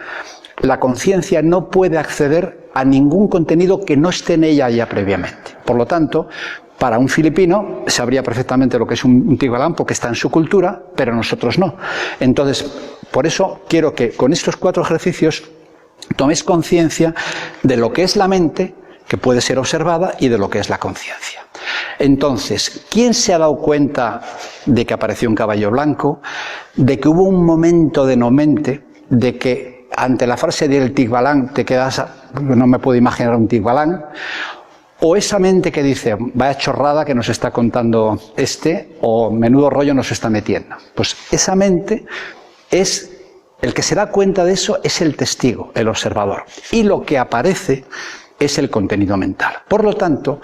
la conciencia no puede acceder a ningún contenido que no esté en ella ya previamente. Por lo tanto, para un filipino sabría perfectamente lo que es un tikbalang porque está en su cultura, pero nosotros no. Entonces, por eso quiero que con estos 4 ejercicios toméis conciencia de lo que es la mente, que puede ser observada, y de lo que es la conciencia. Entonces, ¿quién se ha dado cuenta de que apareció un caballo blanco? De que hubo un momento de no mente, de que ante la frase del tikbalang te quedas, no me puedo imaginar un tikbalang, o esa mente que dice, vaya chorrada que nos está contando o menudo rollo nos está metiendo. Pues esa mente es, el que se da cuenta de eso es el testigo, el observador. Y lo que aparece es el contenido mental. Por lo tanto,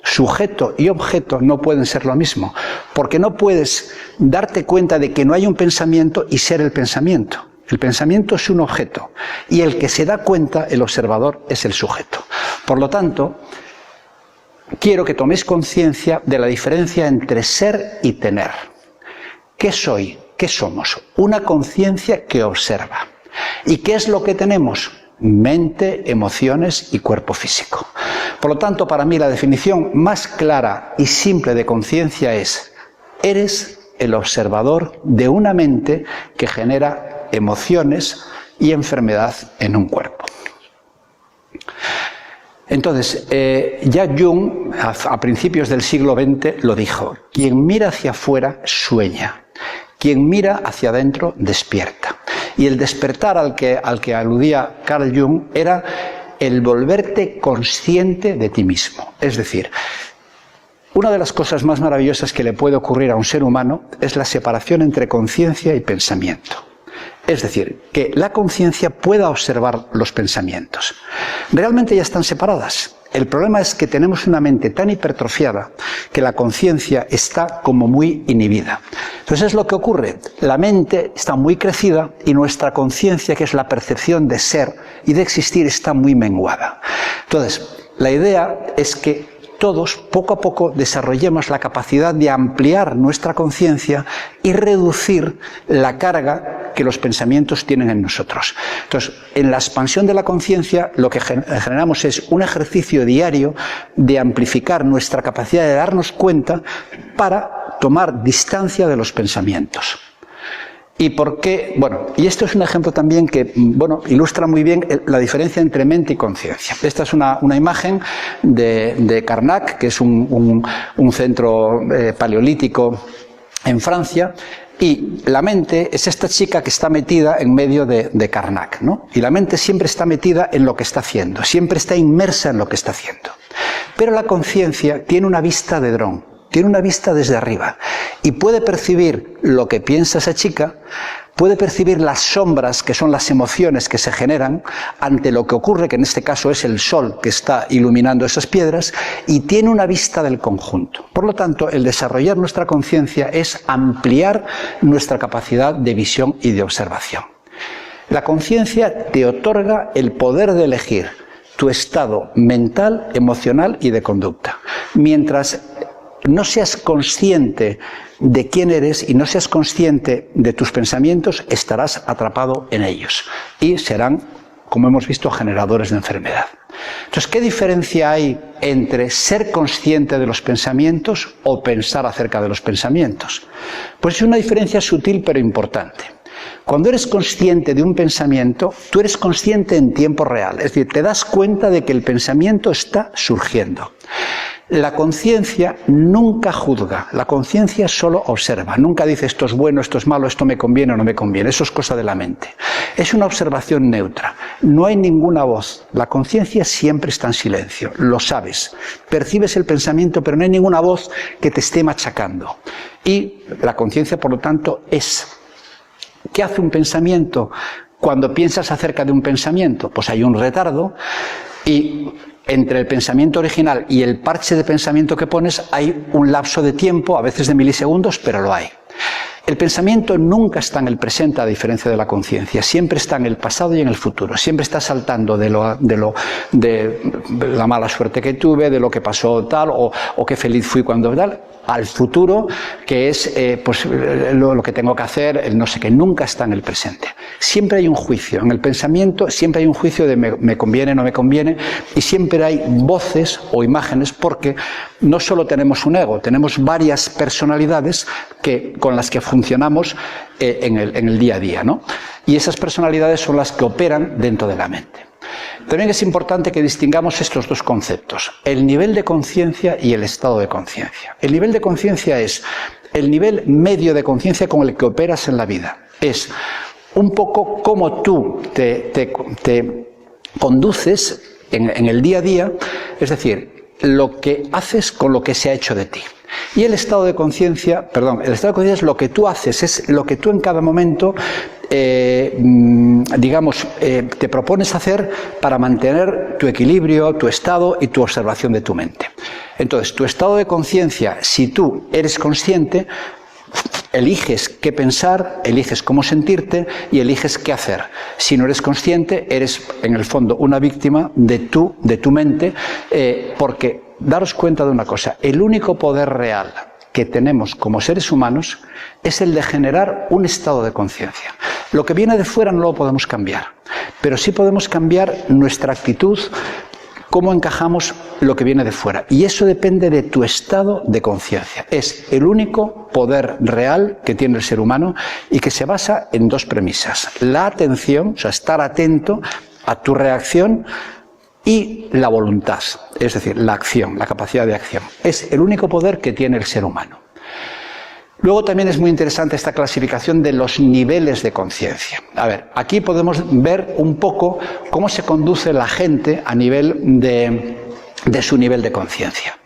sujeto y objeto no pueden ser lo mismo, porque no puedes darte cuenta de que no hay un pensamiento y ser el pensamiento. El pensamiento es un objeto y el que se da cuenta, el observador, es el sujeto. Por lo tanto, quiero que toméis conciencia de la diferencia entre ser y tener. ¿Qué soy? ¿Qué somos? Una conciencia que observa. ¿Y qué es lo que tenemos? Mente, emociones y cuerpo físico. Por lo tanto, para mí la definición más clara y simple de conciencia es: eres el observador de una mente que genera emociones y enfermedad en un cuerpo. Entonces, ya Jung, a principios del siglo XX, lo dijo: quien mira hacia afuera sueña, quien mira hacia adentro despierta. Y el despertar al que aludía Carl Jung era el volverte consciente de ti mismo. Es decir, una de las cosas más maravillosas que le puede ocurrir a un ser humano es la separación entre conciencia y pensamiento. Es decir, que la conciencia pueda observar los pensamientos. Realmente ya están separadas. El problema es que tenemos una mente tan hipertrofiada que la conciencia está como muy inhibida. Entonces es lo que ocurre. La mente está muy crecida y nuestra conciencia, que es la percepción de ser y de existir, está muy menguada. Entonces, la idea es que todos, poco a poco, desarrollemos la capacidad de ampliar nuestra conciencia y reducir la carga que los pensamientos tienen en nosotros. Entonces, en la expansión de la conciencia, lo que generamos es un ejercicio diario de amplificar nuestra capacidad de darnos cuenta para tomar distancia de los pensamientos. ¿Y por qué? Bueno, y esto es un ejemplo también que, ilustra muy bien la diferencia entre mente y conciencia. Esta es una imagen de Karnak, que es un centro paleolítico en Francia, y la mente es esta chica que está metida en medio de Karnak, ¿no? Y la mente siempre está metida en lo que está haciendo, siempre está inmersa en lo que está haciendo. Pero la conciencia tiene una vista de dron, tiene una vista desde arriba y puede percibir lo que piensa esa chica, puede percibir las sombras, que son las emociones que se generan ante lo que ocurre, que en este caso es el sol que está iluminando esas piedras, y tiene una vista del conjunto. Por lo tanto, el desarrollar nuestra conciencia es ampliar nuestra capacidad de visión y de observación. La conciencia te otorga el poder de elegir tu estado mental, emocional y de conducta. Mientras no seas consciente de quién eres y no seas consciente de tus pensamientos, estarás atrapado en ellos y serán, como hemos visto, generadores de enfermedad. Entonces, ¿qué diferencia hay entre ser consciente de los pensamientos o pensar acerca de los pensamientos? Pues es una diferencia sutil pero importante. Cuando eres consciente de un pensamiento, tú eres consciente en tiempo real, es decir, te das cuenta de que el pensamiento está surgiendo. La conciencia nunca juzga, la conciencia solo observa, nunca dice esto es bueno, esto es malo, esto me conviene o no me conviene, eso es cosa de la mente. Es una observación neutra, no hay ninguna voz, la conciencia siempre está en silencio, lo sabes, percibes el pensamiento pero no hay ninguna voz que te esté machacando. Y la conciencia, por lo tanto, es. ¿Qué hace un pensamiento cuando piensas acerca de un pensamiento? Pues hay un retardo y entre el pensamiento original y el parche de pensamiento que pones hay un lapso de tiempo, a veces de milisegundos, pero lo hay. El pensamiento nunca está en el presente, a diferencia de la conciencia. Siempre está en el pasado y en el futuro. Siempre está saltando de la mala suerte que tuve, de lo que pasó tal, o qué feliz fui cuando tal, al futuro, que es pues lo que tengo que hacer, el no sé qué. Nunca está en el presente. Siempre hay un juicio. En el pensamiento siempre hay un juicio de me conviene, no me conviene, y siempre hay voces o imágenes, porque no solo tenemos un ego, tenemos varias personalidades con las que funcionamos en el día a día, ¿no? Y esas personalidades son las que operan dentro de la mente. También es importante que distingamos estos dos conceptos, el nivel de conciencia y el estado de conciencia. El nivel de conciencia es el nivel medio de conciencia con el que operas en la vida. Es un poco cómo tú te conduces en el día a día, es decir, lo que haces con lo que se ha hecho de ti. Y el estado de conciencia, es lo que tú haces, es lo que tú en cada momento, te propones hacer para mantener tu equilibrio, tu estado y tu observación de tu mente. Entonces, tu estado de conciencia, si tú eres consciente, eliges qué pensar, eliges cómo sentirte y eliges qué hacer. Si no eres consciente, eres en el fondo una víctima de tu mente, porque daros cuenta de una cosa, el único poder real que tenemos como seres humanos es el de generar un estado de conciencia. Lo que viene de fuera no lo podemos cambiar, pero sí podemos cambiar nuestra actitud, cómo encajamos lo que viene de fuera. Y eso depende de tu estado de conciencia. Es el único poder real que tiene el ser humano y que se basa en dos premisas. La atención, o sea, estar atento a tu reacción, y la voluntad, es decir, la acción, la capacidad de acción. Es el único poder que tiene el ser humano. Luego también es muy interesante esta clasificación de los niveles de conciencia. A ver, aquí podemos ver un poco cómo se conduce la gente a nivel de su nivel de conciencia.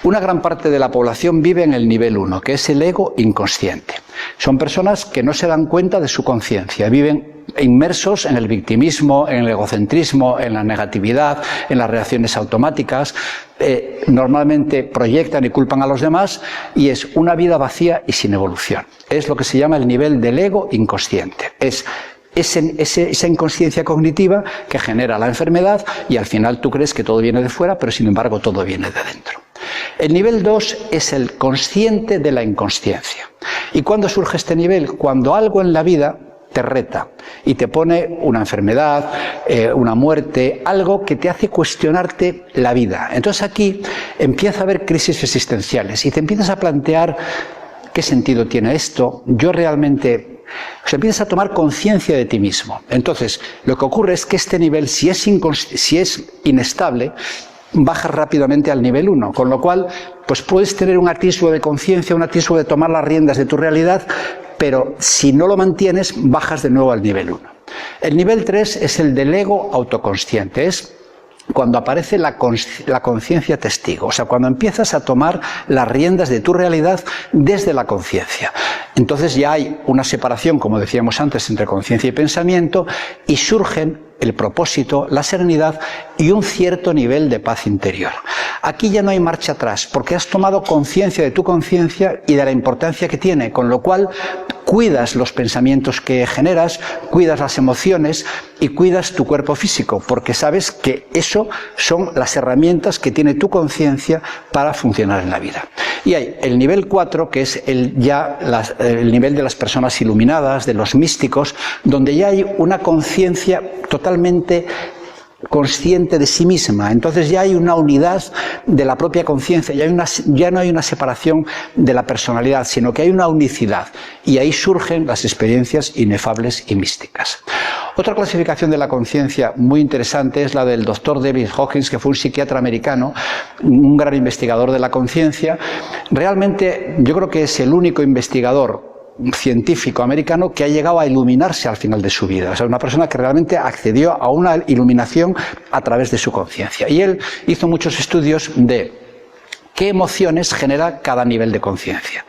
Una gran parte de la población vive en el nivel 1, que es el ego inconsciente. Son personas que no se dan cuenta de su conciencia, viven inmersos en el victimismo, en el egocentrismo, en la negatividad, en las reacciones automáticas, normalmente proyectan y culpan a los demás y es una vida vacía y sin evolución. Es lo que se llama el nivel del ego inconsciente. Es esa inconsciencia cognitiva que genera la enfermedad y al final tú crees que todo viene de fuera, pero sin embargo todo viene de dentro. El nivel 2 es el consciente de la inconsciencia. ¿Y cuándo surge este nivel? Cuando algo en la vida te reta y te pone una enfermedad, una muerte, algo que te hace cuestionarte la vida. Entonces aquí empieza a haber crisis existenciales y te empiezas a plantear qué sentido tiene esto, yo realmente... O sea, empiezas a tomar conciencia de ti mismo. Entonces, lo que ocurre es que este nivel, si es inestable, bajas rápidamente al nivel 1, con lo cual pues puedes tener un atisbo de conciencia, un atisbo de tomar las riendas de tu realidad, pero si no lo mantienes, bajas de nuevo al nivel 1. El nivel 3 es el del ego autoconsciente, es cuando aparece la conciencia testigo, o sea, cuando empiezas a tomar las riendas de tu realidad desde la conciencia. Entonces ya hay una separación, como decíamos antes, entre conciencia y pensamiento, y surgen el propósito, la serenidad y un cierto nivel de paz interior. Aquí ya no hay marcha atrás, porque has tomado conciencia de tu conciencia y de la importancia que tiene, con lo cual cuidas los pensamientos que generas, cuidas las emociones y cuidas tu cuerpo físico, porque sabes que eso son las herramientas que tiene tu conciencia para funcionar en la vida. Y hay el nivel 4, que es el nivel de las personas iluminadas, de los místicos, donde ya hay una conciencia totalmente consciente de sí misma. Entonces ya hay una unidad de la propia conciencia, ya no hay una separación de la personalidad, sino que hay una unicidad. Y ahí surgen las experiencias inefables y místicas. Otra clasificación de la conciencia muy interesante es la del doctor David Hawkins, que fue un psiquiatra americano, un gran investigador de la conciencia. Realmente yo creo que es el único investigador científico americano que ha llegado a iluminarse al final de su vida. O sea, una persona que realmente accedió a una iluminación a través de su conciencia. Y él hizo muchos estudios de qué emociones genera cada nivel de conciencia.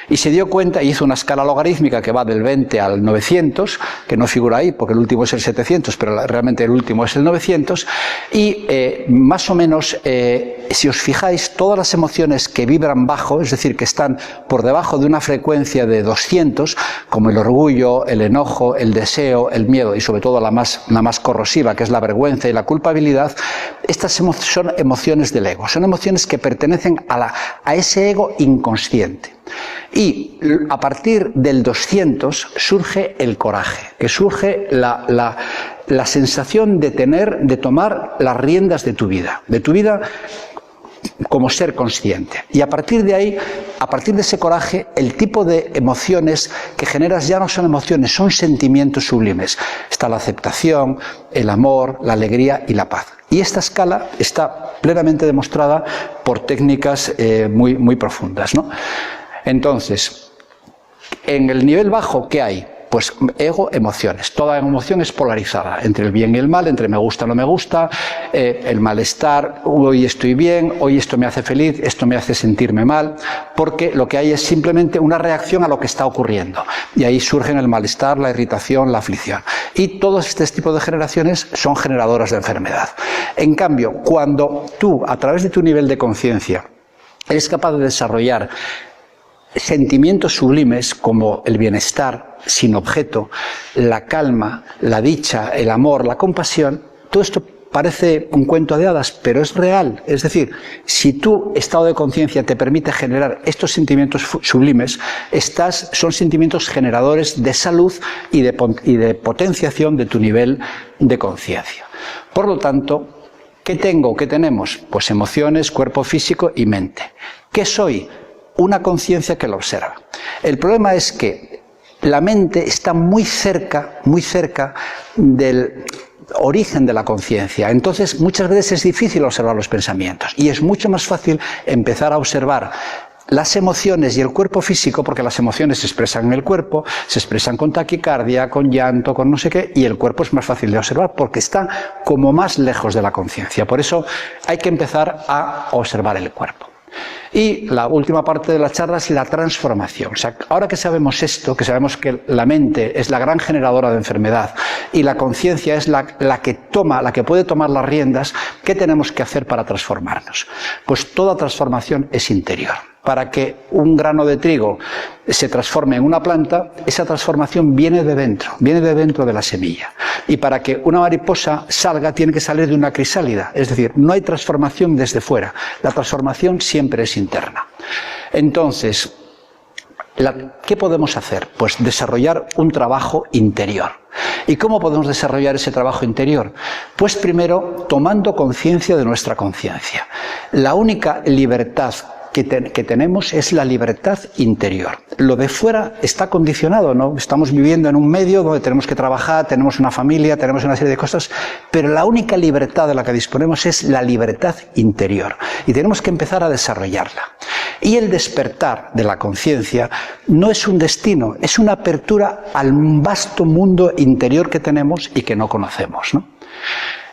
Y se dio cuenta, hizo una escala logarítmica que va del 20 al 900, que no figura ahí porque el último es el 700, pero realmente el último es el 900, y más o menos, si os fijáis, todas las emociones que vibran bajo, es decir, que están por debajo de una frecuencia de 200, como el orgullo, el enojo, el deseo, el miedo y sobre todo la más corrosiva, que es la vergüenza y la culpabilidad, estas son emociones del ego, son emociones que pertenecen a ese ego inconsciente. Y a partir del 200 surge el coraje, que surge la sensación de tomar las riendas de tu vida como ser consciente. Y a partir de ahí, a partir de ese coraje, el tipo de emociones que generas ya no son emociones, son sentimientos sublimes. Está la aceptación, el amor, la alegría y la paz. Y esta escala está plenamente demostrada por técnicas muy profundas, ¿no? Entonces, en el nivel bajo, ¿qué hay? Pues ego, emociones. Toda emoción es polarizada, entre el bien y el mal, entre me gusta, no me gusta, el malestar, hoy estoy bien, hoy esto me hace feliz, esto me hace sentirme mal, porque lo que hay es simplemente una reacción a lo que está ocurriendo. Y ahí surgen el malestar, la irritación, la aflicción. Y todos este tipo de generaciones son generadoras de enfermedad. En cambio, cuando tú, a través de tu nivel de conciencia, eres capaz de desarrollar sentimientos sublimes como el bienestar sin objeto, la calma, la dicha, el amor, la compasión, todo esto parece un cuento de hadas, pero es real. Es decir, si tu estado de conciencia te permite generar estos sentimientos sublimes, son sentimientos generadores de salud y de potenciación de tu nivel de conciencia. Por lo tanto, ¿qué tengo? ¿Qué tenemos? Pues emociones, cuerpo físico y mente. ¿Qué soy? Una conciencia que lo observa. El problema es que la mente está muy cerca del origen de la conciencia. Entonces, muchas veces es difícil observar los pensamientos y es mucho más fácil empezar a observar las emociones y el cuerpo físico, porque las emociones se expresan en el cuerpo, se expresan con taquicardia, con llanto, con no sé qué, y el cuerpo es más fácil de observar porque está como más lejos de la conciencia. Por eso hay que empezar a observar el cuerpo. Y la última parte de la charla es la transformación. O sea, ahora que sabemos esto, que sabemos que la mente es la gran generadora de enfermedad y la conciencia es la que puede tomar las riendas, ¿qué tenemos que hacer para transformarnos? Pues toda transformación es interior. Para que un grano de trigo se transforme en una planta, esa transformación viene de dentro de la semilla. Y para que una mariposa salga, tiene que salir de una crisálida. Es decir, no hay transformación desde fuera. La transformación siempre es interna. Entonces, ¿qué podemos hacer? Pues desarrollar un trabajo interior. ¿Y cómo podemos desarrollar ese trabajo interior? Pues primero, tomando conciencia de nuestra conciencia. La única libertad que tenemos es la libertad interior. Lo de fuera está condicionado, ¿no? Estamos viviendo en un medio donde tenemos que trabajar, tenemos una familia, tenemos una serie de cosas, pero la única libertad de la que disponemos es la libertad interior. Y tenemos que empezar a desarrollarla. Y el despertar de la conciencia no es un destino, es una apertura al vasto mundo interior que tenemos y que no conocemos, ¿no?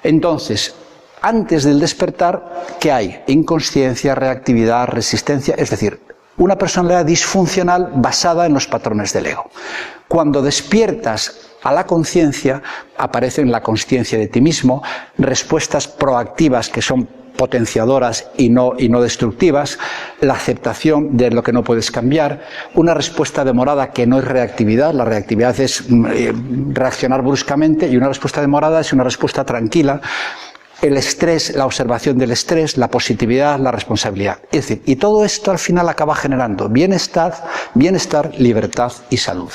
Entonces, antes del despertar, ¿qué hay? Inconsciencia, reactividad, resistencia, es decir, una personalidad disfuncional basada en los patrones del ego. Cuando despiertas a la conciencia, aparecen la consciencia de ti mismo, respuestas proactivas que son potenciadoras y no destructivas, la aceptación de lo que no puedes cambiar, una respuesta demorada que no es reactividad, la reactividad es reaccionar bruscamente, y una respuesta demorada es una respuesta tranquila. El estrés, la observación del estrés, la positividad, la responsabilidad. Es decir, y todo esto al final acaba generando bienestar, libertad y salud.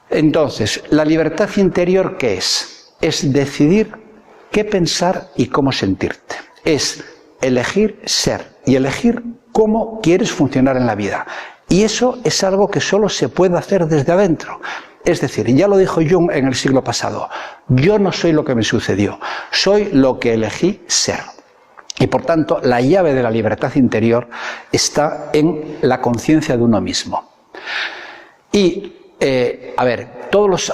Entonces, la libertad interior, ¿qué es? Es decidir qué pensar y cómo sentirte. Es elegir ser y elegir cómo quieres funcionar en la vida. Y eso es algo que solo se puede hacer desde adentro. Es decir, ya lo dijo Jung en el siglo pasado, yo no soy lo que me sucedió, soy lo que elegí ser. Y por tanto, la llave de la libertad interior está en la conciencia de uno mismo. Y,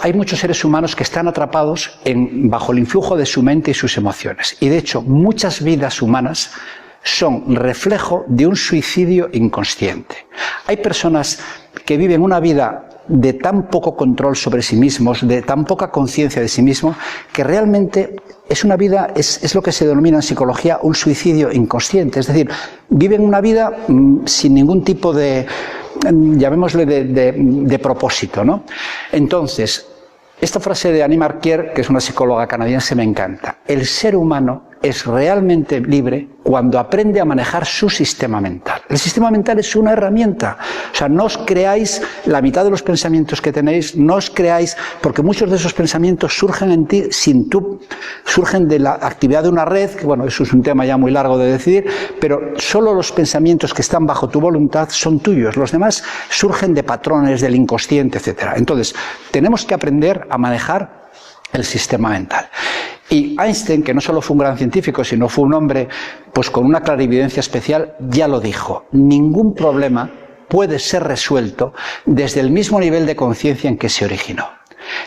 hay muchos seres humanos que están atrapados bajo el influjo de su mente y sus emociones. Y de hecho, muchas vidas humanas son reflejo de un suicidio inconsciente. Hay personas que viven una vida de tan poco control sobre sí mismos, de tan poca conciencia de sí mismos, que realmente es una vida, es lo que se denomina en psicología un suicidio inconsciente. Es decir, viven una vida sin ningún tipo de, llamémosle, de propósito, ¿no? Entonces, esta frase de Annie Marquier, que es una psicóloga canadiense, me encanta. El ser humano es realmente libre cuando aprende a manejar su sistema mental. El sistema mental es una herramienta. O sea, no os creáis la mitad de los pensamientos que tenéis, no os creáis, porque muchos de esos pensamientos surgen en ti surgen de la actividad de una red, que bueno, eso es un tema ya muy largo de decidir, pero solo los pensamientos que están bajo tu voluntad son tuyos. Los demás surgen de patrones, del inconsciente, etc. Entonces, tenemos que aprender a manejar el sistema mental. Y Einstein, que no solo fue un gran científico, sino fue un hombre pues con una clarividencia especial, ya lo dijo: ningún problema puede ser resuelto desde el mismo nivel de conciencia en que se originó.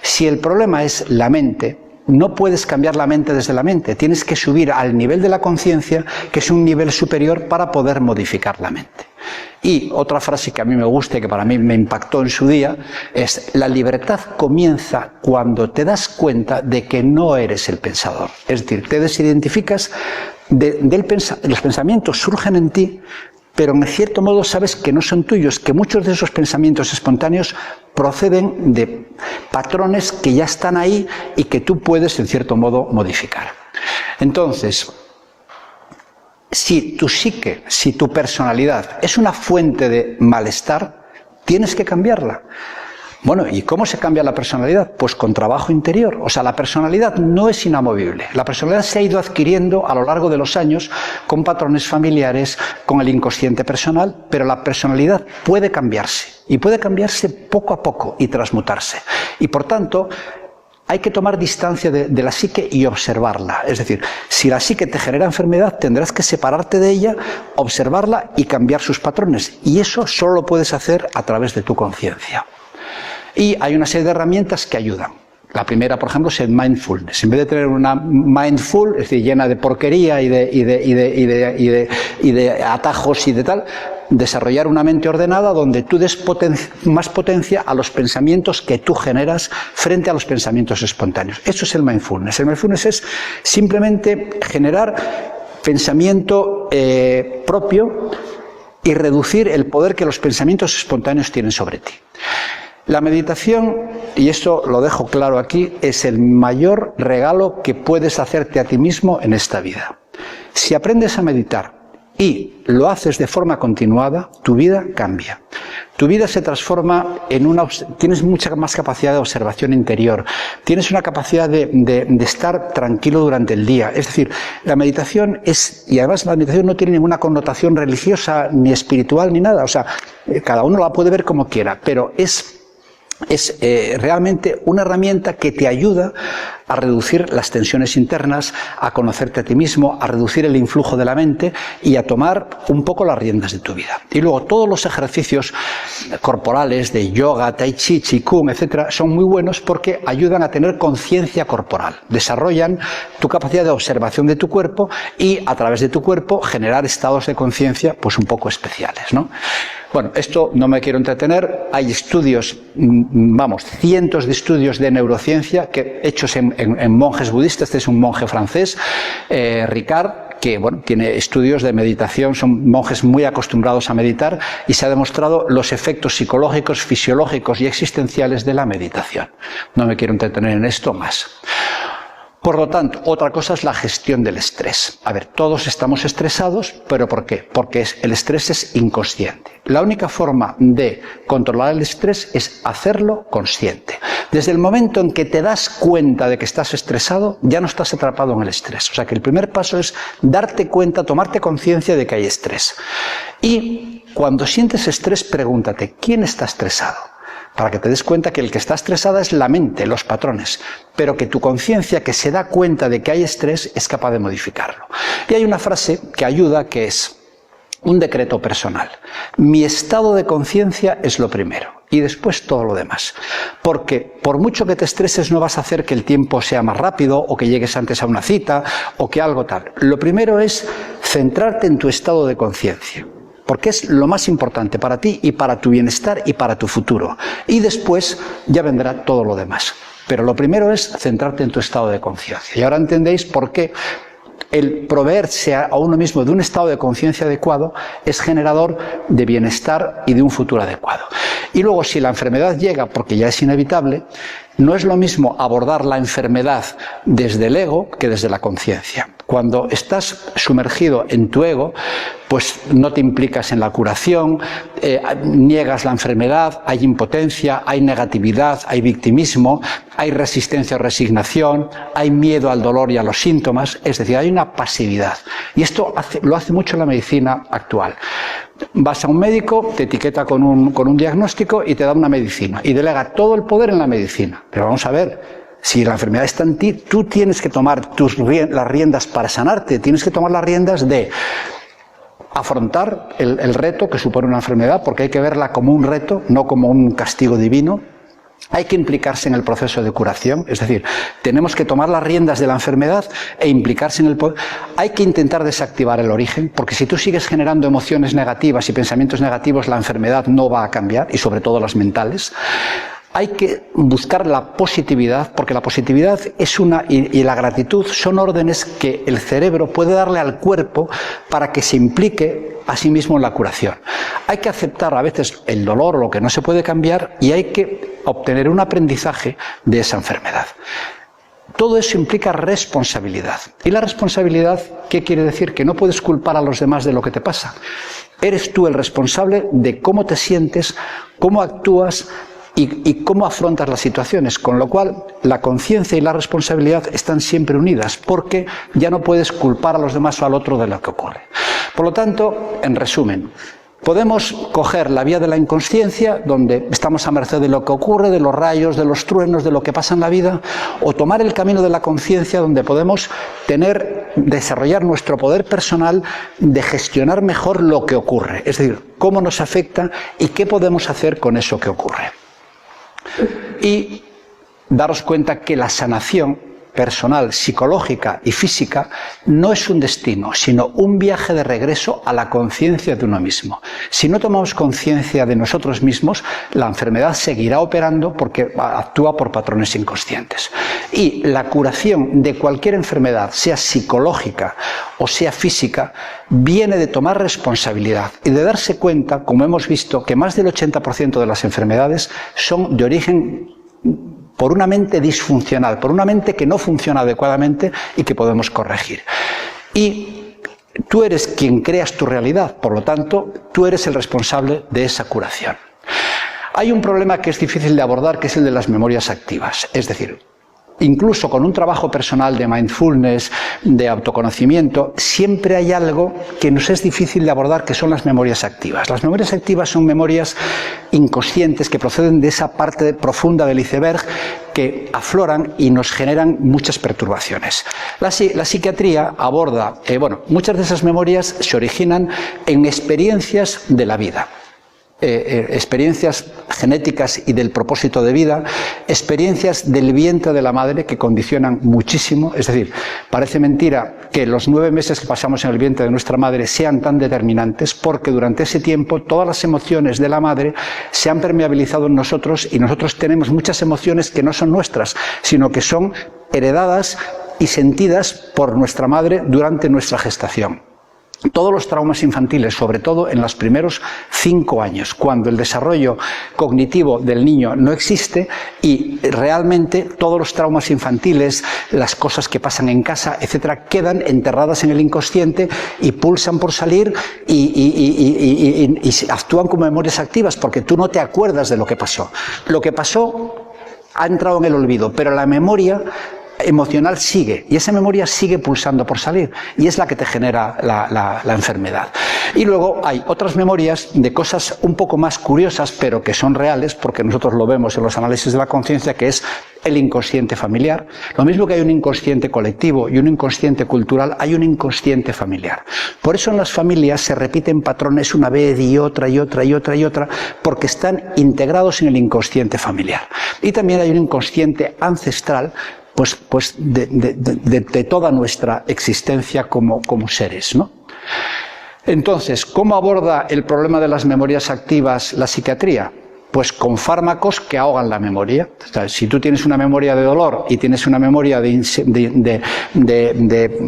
Si el problema es la mente, no puedes cambiar la mente desde la mente, tienes que subir al nivel de la conciencia, que es un nivel superior, para poder modificar la mente. Y otra frase que a mí me gusta y que para mí me impactó en su día es: la libertad comienza cuando te das cuenta de que no eres el pensador. Es decir, te desidentificas los pensamientos surgen en ti, pero en cierto modo sabes que no son tuyos, que muchos de esos pensamientos espontáneos proceden de patrones que ya están ahí y que tú puedes en cierto modo modificar. Entonces, si tu psique, si tu personalidad es una fuente de malestar, tienes que cambiarla. Bueno, ¿y cómo se cambia la personalidad? Pues con trabajo interior. O sea, la personalidad no es inamovible. La personalidad se ha ido adquiriendo a lo largo de los años con patrones familiares, con el inconsciente personal, pero la personalidad puede cambiarse. Y puede cambiarse poco a poco y transmutarse. Y por tanto, hay que tomar distancia de la psique y observarla. Es decir, si la psique te genera enfermedad, tendrás que separarte de ella, observarla y cambiar sus patrones. Y eso solo lo puedes hacer a través de tu conciencia. Y hay una serie de herramientas que ayudan. La primera, por ejemplo, es el mindfulness. En vez de tener una mindful, es decir, llena de porquería y de atajos y de tal, desarrollar una mente ordenada donde tú des más potencia a los pensamientos que tú generas frente a los pensamientos espontáneos. Eso es el mindfulness. El mindfulness es simplemente generar pensamiento propio y reducir el poder que los pensamientos espontáneos tienen sobre ti. La meditación, y esto lo dejo claro aquí, es el mayor regalo que puedes hacerte a ti mismo en esta vida. Si aprendes a meditar y lo haces de forma continuada, tu vida cambia. Tu vida se transforma en tienes mucha más capacidad de observación interior, tienes una capacidad de estar tranquilo durante el día. Es decir, la meditación y además la meditación no tiene ninguna connotación religiosa, ni espiritual, ni nada. O sea, cada uno la puede ver como quiera, pero es realmente una herramienta que te ayuda a reducir las tensiones internas, a conocerte a ti mismo, a reducir el influjo de la mente y a tomar un poco las riendas de tu vida. Y luego todos los ejercicios corporales de yoga, tai chi, qigong, etcétera, son muy buenos porque ayudan a tener conciencia corporal, desarrollan tu capacidad de observación de tu cuerpo y a través de tu cuerpo generar estados de conciencia pues un poco especiales, ¿no? Bueno, esto no me quiero entretener, hay estudios, vamos, cientos de estudios de neurociencia hechos en monjes budistas. Este es un monje francés, Ricard, que bueno, tiene estudios de meditación, son monjes muy acostumbrados a meditar y se ha demostrado los efectos psicológicos, fisiológicos y existenciales de la meditación. No me quiero entretener en esto más. Por lo tanto, otra cosa es la gestión del estrés. A ver, todos estamos estresados, ¿pero por qué? Porque el estrés es inconsciente. La única forma de controlar el estrés es hacerlo consciente. Desde el momento en que te das cuenta de que estás estresado, ya no estás atrapado en el estrés. O sea que el primer paso es darte cuenta, tomarte conciencia de que hay estrés. Y cuando sientes estrés, pregúntate, ¿quién está estresado? Para que te des cuenta que el que está estresada es la mente, los patrones, pero que tu conciencia, que se da cuenta de que hay estrés, es capaz de modificarlo. Y hay una frase que ayuda, que es un decreto personal. Mi estado de conciencia es lo primero y después todo lo demás. Porque por mucho que te estreses no vas a hacer que el tiempo sea más rápido o que llegues antes a una cita o que algo tal. Lo primero es centrarte en tu estado de conciencia, porque es lo más importante para ti y para tu bienestar y para tu futuro. Y después ya vendrá todo lo demás. Pero lo primero es centrarte en tu estado de conciencia. Y ahora entendéis por qué el proveerse a uno mismo de un estado de conciencia adecuado es generador de bienestar y de un futuro adecuado. Y luego, si la enfermedad llega, porque ya es inevitable, no es lo mismo abordar la enfermedad desde el ego que desde la conciencia. Cuando estás sumergido en tu ego, pues no te implicas en la curación, niegas la enfermedad, hay impotencia, hay negatividad, hay victimismo, hay resistencia o resignación, hay miedo al dolor y a los síntomas, es decir, hay una pasividad. Y esto lo hace mucho la medicina actual. Vas a un médico, te etiqueta con un diagnóstico y te da una medicina y delega todo el poder en la medicina. Pero vamos a ver, si la enfermedad está en ti, tú tienes que tomar las riendas para sanarte, tienes que tomar las riendas de afrontar el reto que supone una enfermedad, porque hay que verla como un reto, no como un castigo divino. Hay que implicarse en el proceso de curación, es decir, tenemos que tomar las riendas de la enfermedad e implicarse en el poder. Hay que intentar desactivar el origen, porque si tú sigues generando emociones negativas y pensamientos negativos, la enfermedad no va a cambiar, y sobre todo las mentales. Hay que buscar la positividad, porque la positividad y la gratitud son órdenes que el cerebro puede darle al cuerpo para que se implique a sí mismo en la curación. Hay que aceptar a veces el dolor o lo que no se puede cambiar y hay que obtener un aprendizaje de esa enfermedad. Todo eso implica responsabilidad. ¿Y la responsabilidad qué quiere decir? Que no puedes culpar a los demás de lo que te pasa. Eres tú el responsable de cómo te sientes, cómo actúas y cómo afrontas las situaciones, con lo cual la conciencia y la responsabilidad están siempre unidas, porque ya no puedes culpar a los demás o al otro de lo que ocurre. Por lo tanto, en resumen, podemos coger la vía de la inconsciencia, donde estamos a merced de lo que ocurre, de los rayos, de los truenos, de lo que pasa en la vida, o tomar el camino de la conciencia, donde podemos desarrollar nuestro poder personal de gestionar mejor lo que ocurre, es decir, cómo nos afecta y qué podemos hacer con eso que ocurre. Y daros cuenta que la sanación personal, psicológica y física no es un destino, sino un viaje de regreso a la conciencia de uno mismo. Si no tomamos conciencia de nosotros mismos, la enfermedad seguirá operando porque actúa por patrones inconscientes. Y la curación de cualquier enfermedad, sea psicológica o sea física, viene de tomar responsabilidad y de darse cuenta, como hemos visto, que más del 80% de las enfermedades son de origen por una mente disfuncional, por una mente que no funciona adecuadamente y que podemos corregir. Y tú eres quien creas tu realidad, por lo tanto, tú eres el responsable de esa curación. Hay un problema que es difícil de abordar, que es el de las memorias activas, es decir, incluso con un trabajo personal de mindfulness, de autoconocimiento, siempre hay algo que nos es difícil de abordar, que son las memorias activas. Las memorias activas son memorias inconscientes que proceden de esa parte profunda del iceberg que afloran y nos generan muchas perturbaciones. La psiquiatría aborda, muchas de esas memorias se originan en experiencias de la vida. Experiencias genéticas y del propósito de vida, experiencias del vientre de la madre que condicionan muchísimo. Es decir, parece mentira que los 9 meses que pasamos en el vientre de nuestra madre sean tan determinantes, porque durante ese tiempo todas las emociones de la madre se han permeabilizado en nosotros y nosotros tenemos muchas emociones que no son nuestras, sino que son heredadas y sentidas por nuestra madre durante nuestra gestación. Todos los traumas infantiles, sobre todo en los primeros 5 años, cuando el desarrollo cognitivo del niño no existe y realmente todos los traumas infantiles, las cosas que pasan en casa, etcétera, quedan enterradas en el inconsciente y pulsan por salir y actúan como memorias activas porque tú no te acuerdas de lo que pasó. Lo que pasó ha entrado en el olvido, pero la memoria emocional sigue, y esa memoria sigue pulsando por salir, y es la que te genera la enfermedad. Y luego hay otras memorias de cosas un poco más curiosas, pero que son reales, porque nosotros lo vemos en los análisis de la conciencia, que es el inconsciente familiar. Lo mismo que hay un inconsciente colectivo y un inconsciente cultural, hay un inconsciente familiar. Por eso en las familias se repiten patrones una vez y otra y otra y otra y otra, porque están integrados en el inconsciente familiar. Y también hay un inconsciente ancestral, pues de toda nuestra existencia como seres, ¿no? Entonces, ¿cómo aborda el problema de las memorias activas la psiquiatría? Pues con fármacos que ahogan la memoria. O sea, si tú tienes una memoria de dolor y tienes una memoria de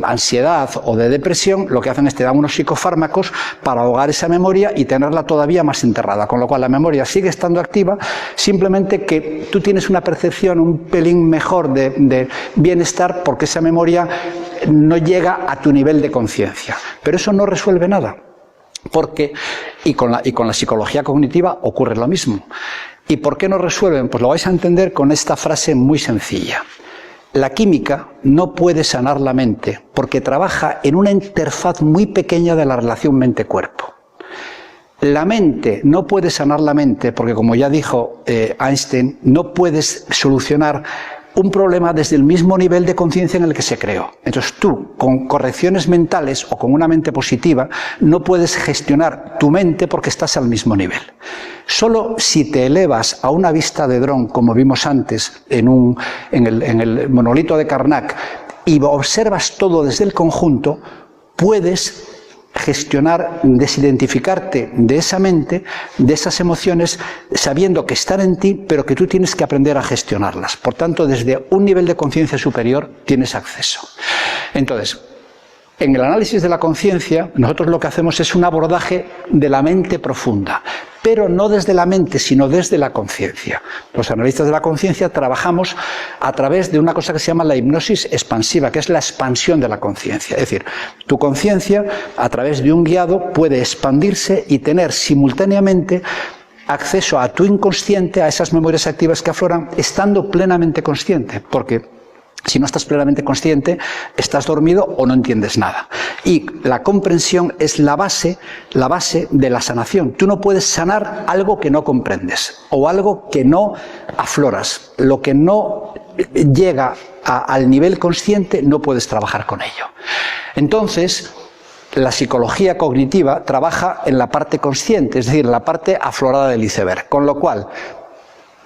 ansiedad o de depresión, lo que hacen es te dan unos psicofármacos para ahogar esa memoria y tenerla todavía más enterrada, con lo cual la memoria sigue estando activa, simplemente que tú tienes una percepción un pelín mejor de bienestar porque esa memoria no llega a tu nivel de conciencia. Pero eso no resuelve nada. Y con la psicología cognitiva ocurre lo mismo. ¿Y por qué no resuelven? Pues lo vais a entender con esta frase muy sencilla. La química no puede sanar la mente porque trabaja en una interfaz muy pequeña de la relación mente-cuerpo. La mente no puede sanar la mente porque, como ya dijo Einstein, no puedes solucionar un problema desde el mismo nivel de conciencia en el que se creó. Entonces tú, con correcciones mentales o con una mente positiva, no puedes gestionar tu mente porque estás al mismo nivel. Solo si te elevas a una vista de dron, como vimos antes en el monolito de Karnak, y observas todo desde el conjunto, puedes gestionar, desidentificarte de esa mente, de esas emociones, sabiendo que están en ti, pero que tú tienes que aprender a gestionarlas. Por tanto, desde un nivel de conciencia superior tienes acceso. Entonces, en el análisis de la conciencia, nosotros lo que hacemos es un abordaje de la mente profunda, pero no desde la mente, sino desde la conciencia. Los analistas de la conciencia trabajamos a través de una cosa que se llama la hipnosis expansiva, que es la expansión de la conciencia. Es decir, tu conciencia, a través de un guiado, puede expandirse y tener simultáneamente acceso a tu inconsciente, a esas memorias activas que afloran, estando plenamente consciente, porque si no estás plenamente consciente, estás dormido o no entiendes nada. Y la comprensión es la base de la sanación. Tú no puedes sanar algo que no comprendes o algo que no afloras. Lo que no llega al nivel consciente no puedes trabajar con ello. Entonces, la psicología cognitiva trabaja en la parte consciente, es decir, la parte aflorada del iceberg. Con lo cual,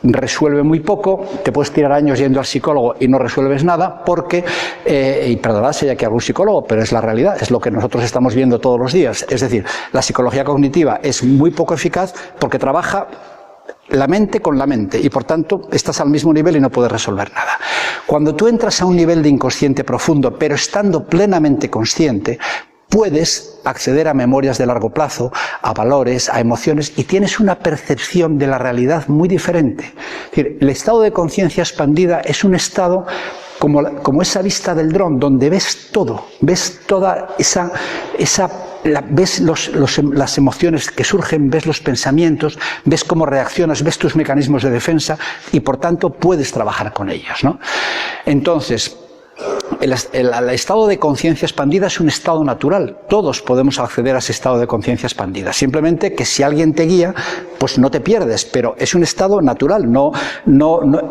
resuelve muy poco, te puedes tirar años yendo al psicólogo y no resuelves nada porque, y perdonad si hay aquí algún psicólogo, pero es la realidad, es lo que nosotros estamos viendo todos los días. Es decir, la psicología cognitiva es muy poco eficaz porque trabaja la mente con la mente y por tanto estás al mismo nivel y no puedes resolver nada. Cuando tú entras a un nivel de inconsciente profundo, pero estando plenamente consciente, puedes acceder a memorias de largo plazo, a valores, a emociones, y tienes una percepción de la realidad muy diferente. Es decir, el estado de conciencia expandida es un estado como esa vista del dron, donde ves todo, ves toda ves las emociones que surgen, ves los pensamientos, ves cómo reaccionas, ves tus mecanismos de defensa y por tanto puedes trabajar con ellos, ¿no? Entonces, el estado de conciencia expandida es un estado natural. Todos podemos acceder a ese estado de conciencia expandida. Simplemente que si alguien te guía, pues no te pierdes, pero es un estado natural.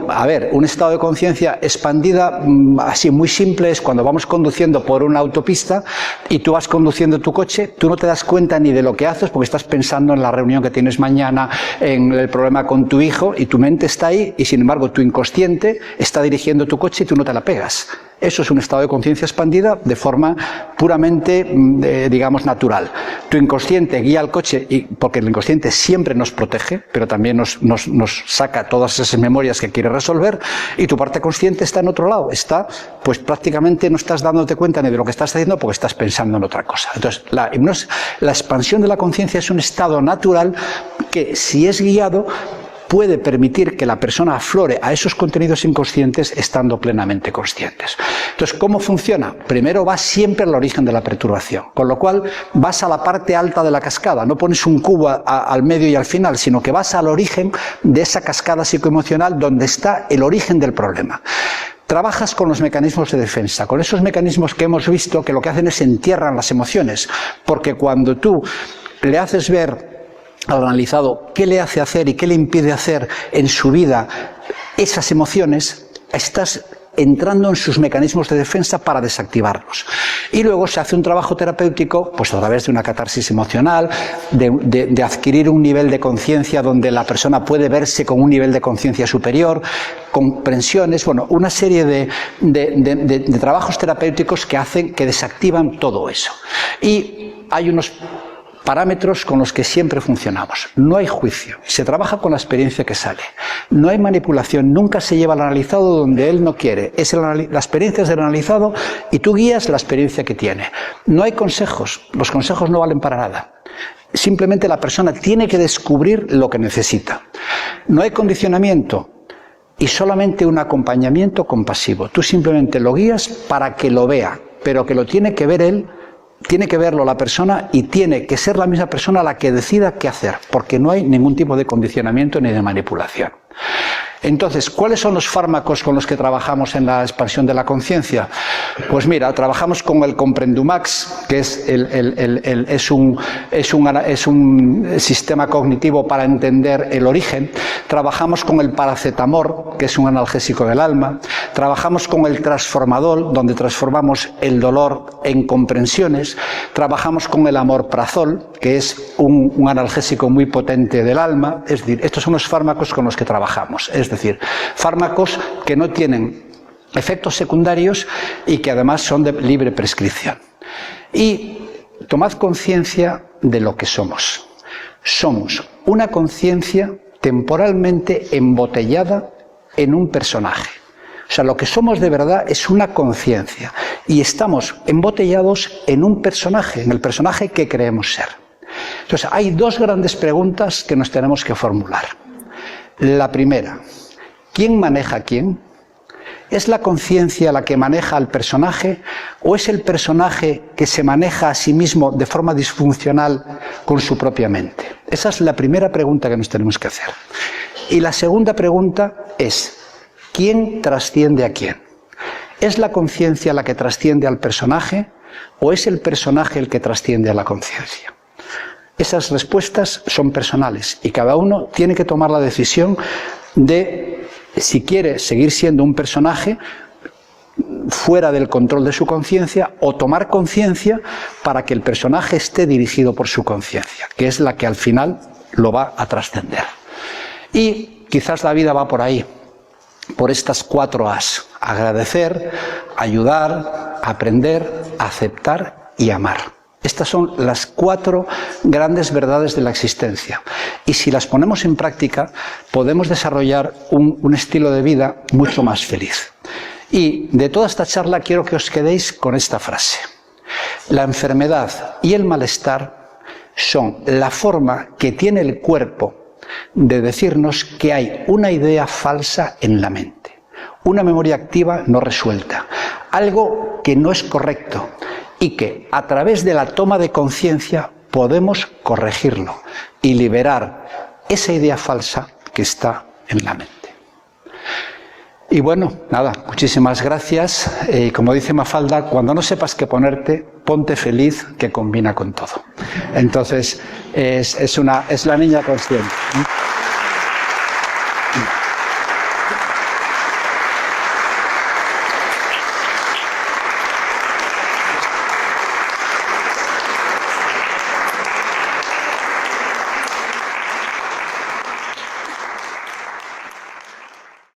A ver, un estado de conciencia expandida, así muy simple, es cuando vamos conduciendo por una autopista y tú vas conduciendo tu coche, tú no te das cuenta ni de lo que haces porque estás pensando en la reunión que tienes mañana, en el problema con tu hijo, y tu mente está ahí y sin embargo tu inconsciente está dirigiendo tu coche y tú no te la pegas. Eso es un estado de conciencia expandida de forma puramente, digamos, natural. Tu inconsciente guía el coche, porque el inconsciente siempre nos protege, pero también nos saca todas esas memorias que quiere resolver, y tu parte consciente está en otro lado. Pues prácticamente no estás dándote cuenta ni de lo que estás haciendo porque estás pensando en otra cosa. Entonces, la expansión de la conciencia es un estado natural que, si es guiado, puede permitir que la persona aflore a esos contenidos inconscientes estando plenamente conscientes. Entonces, ¿cómo funciona? Primero vas siempre al origen de la perturbación, con lo cual vas a la parte alta de la cascada, no pones un cubo al medio y al final, sino que vas al origen de esa cascada psicoemocional donde está el origen del problema. Trabajas con los mecanismos de defensa, con esos mecanismos que hemos visto que lo que hacen es entierran las emociones, porque cuando tú le haces ver al analizado qué le hace hacer y qué le impide hacer en su vida esas emociones, estás entrando en sus mecanismos de defensa para desactivarlos. Y luego se hace un trabajo terapéutico, pues a través de una catarsis emocional, de adquirir un nivel de conciencia donde la persona puede verse con un nivel de conciencia superior, comprensiones, bueno, una serie de trabajos terapéuticos que desactivan todo eso. Y hay unos parámetros con los que siempre funcionamos. No hay juicio, se trabaja con la experiencia que sale. No hay manipulación, nunca se lleva al analizado donde él no quiere. La experiencia es del analizado y tú guías la experiencia que tiene. No hay consejos, los consejos no valen para nada. Simplemente la persona tiene que descubrir lo que necesita. No hay condicionamiento y solamente un acompañamiento compasivo. Tú simplemente lo guías para que lo vea, pero que lo tiene que ver él. Tiene que verlo la persona y tiene que ser la misma persona la que decida qué hacer, porque no hay ningún tipo de condicionamiento ni de manipulación. Entonces, ¿cuáles son los fármacos con los que trabajamos en la expansión de la conciencia? Pues mira, trabajamos con el Comprendumax, que es un sistema cognitivo para entender el origen. Trabajamos con el Paracetamol, que es un analgésico del alma. Trabajamos con el Transformadol, donde transformamos el dolor en comprensiones. Trabajamos con el Amorprazol, que es un analgésico muy potente del alma. Es decir, estos son los fármacos con los que trabajamos. Es decir, fármacos que no tienen efectos secundarios y que además son de libre prescripción. Y tomad conciencia de lo que somos. Somos una conciencia temporalmente embotellada en un personaje. O sea, lo que somos de verdad es una conciencia y estamos embotellados en un personaje, en el personaje que creemos ser. Entonces, hay dos grandes preguntas que nos tenemos que formular. La primera, ¿quién maneja a quién? ¿Es la conciencia la que maneja al personaje o es el personaje que se maneja a sí mismo de forma disfuncional con su propia mente? Esa es la primera pregunta que nos tenemos que hacer. Y la segunda pregunta es, ¿quién trasciende a quién? ¿Es la conciencia la que trasciende al personaje o es el personaje el que trasciende a la conciencia? Esas respuestas son personales y cada uno tiene que tomar la decisión de si quiere seguir siendo un personaje fuera del control de su conciencia o tomar conciencia para que el personaje esté dirigido por su conciencia, que es la que al final lo va a trascender. Y quizás la vida va por ahí, por estas 4 A's: agradecer, ayudar, aprender, aceptar y amar. Estas son las 4 grandes verdades de la existencia. Y si las ponemos en práctica, podemos desarrollar un estilo de vida mucho más feliz. Y de toda esta charla quiero que os quedéis con esta frase. La enfermedad y el malestar son la forma que tiene el cuerpo de decirnos que hay una idea falsa en la mente, una memoria activa no resuelta, algo que no es correcto, y que a través de la toma de conciencia podemos corregirlo y liberar esa idea falsa que está en la mente. Y bueno, nada, muchísimas gracias. Y como dice Mafalda, cuando no sepas qué ponerte, ponte feliz, que combina con todo. Entonces, es la niña consciente.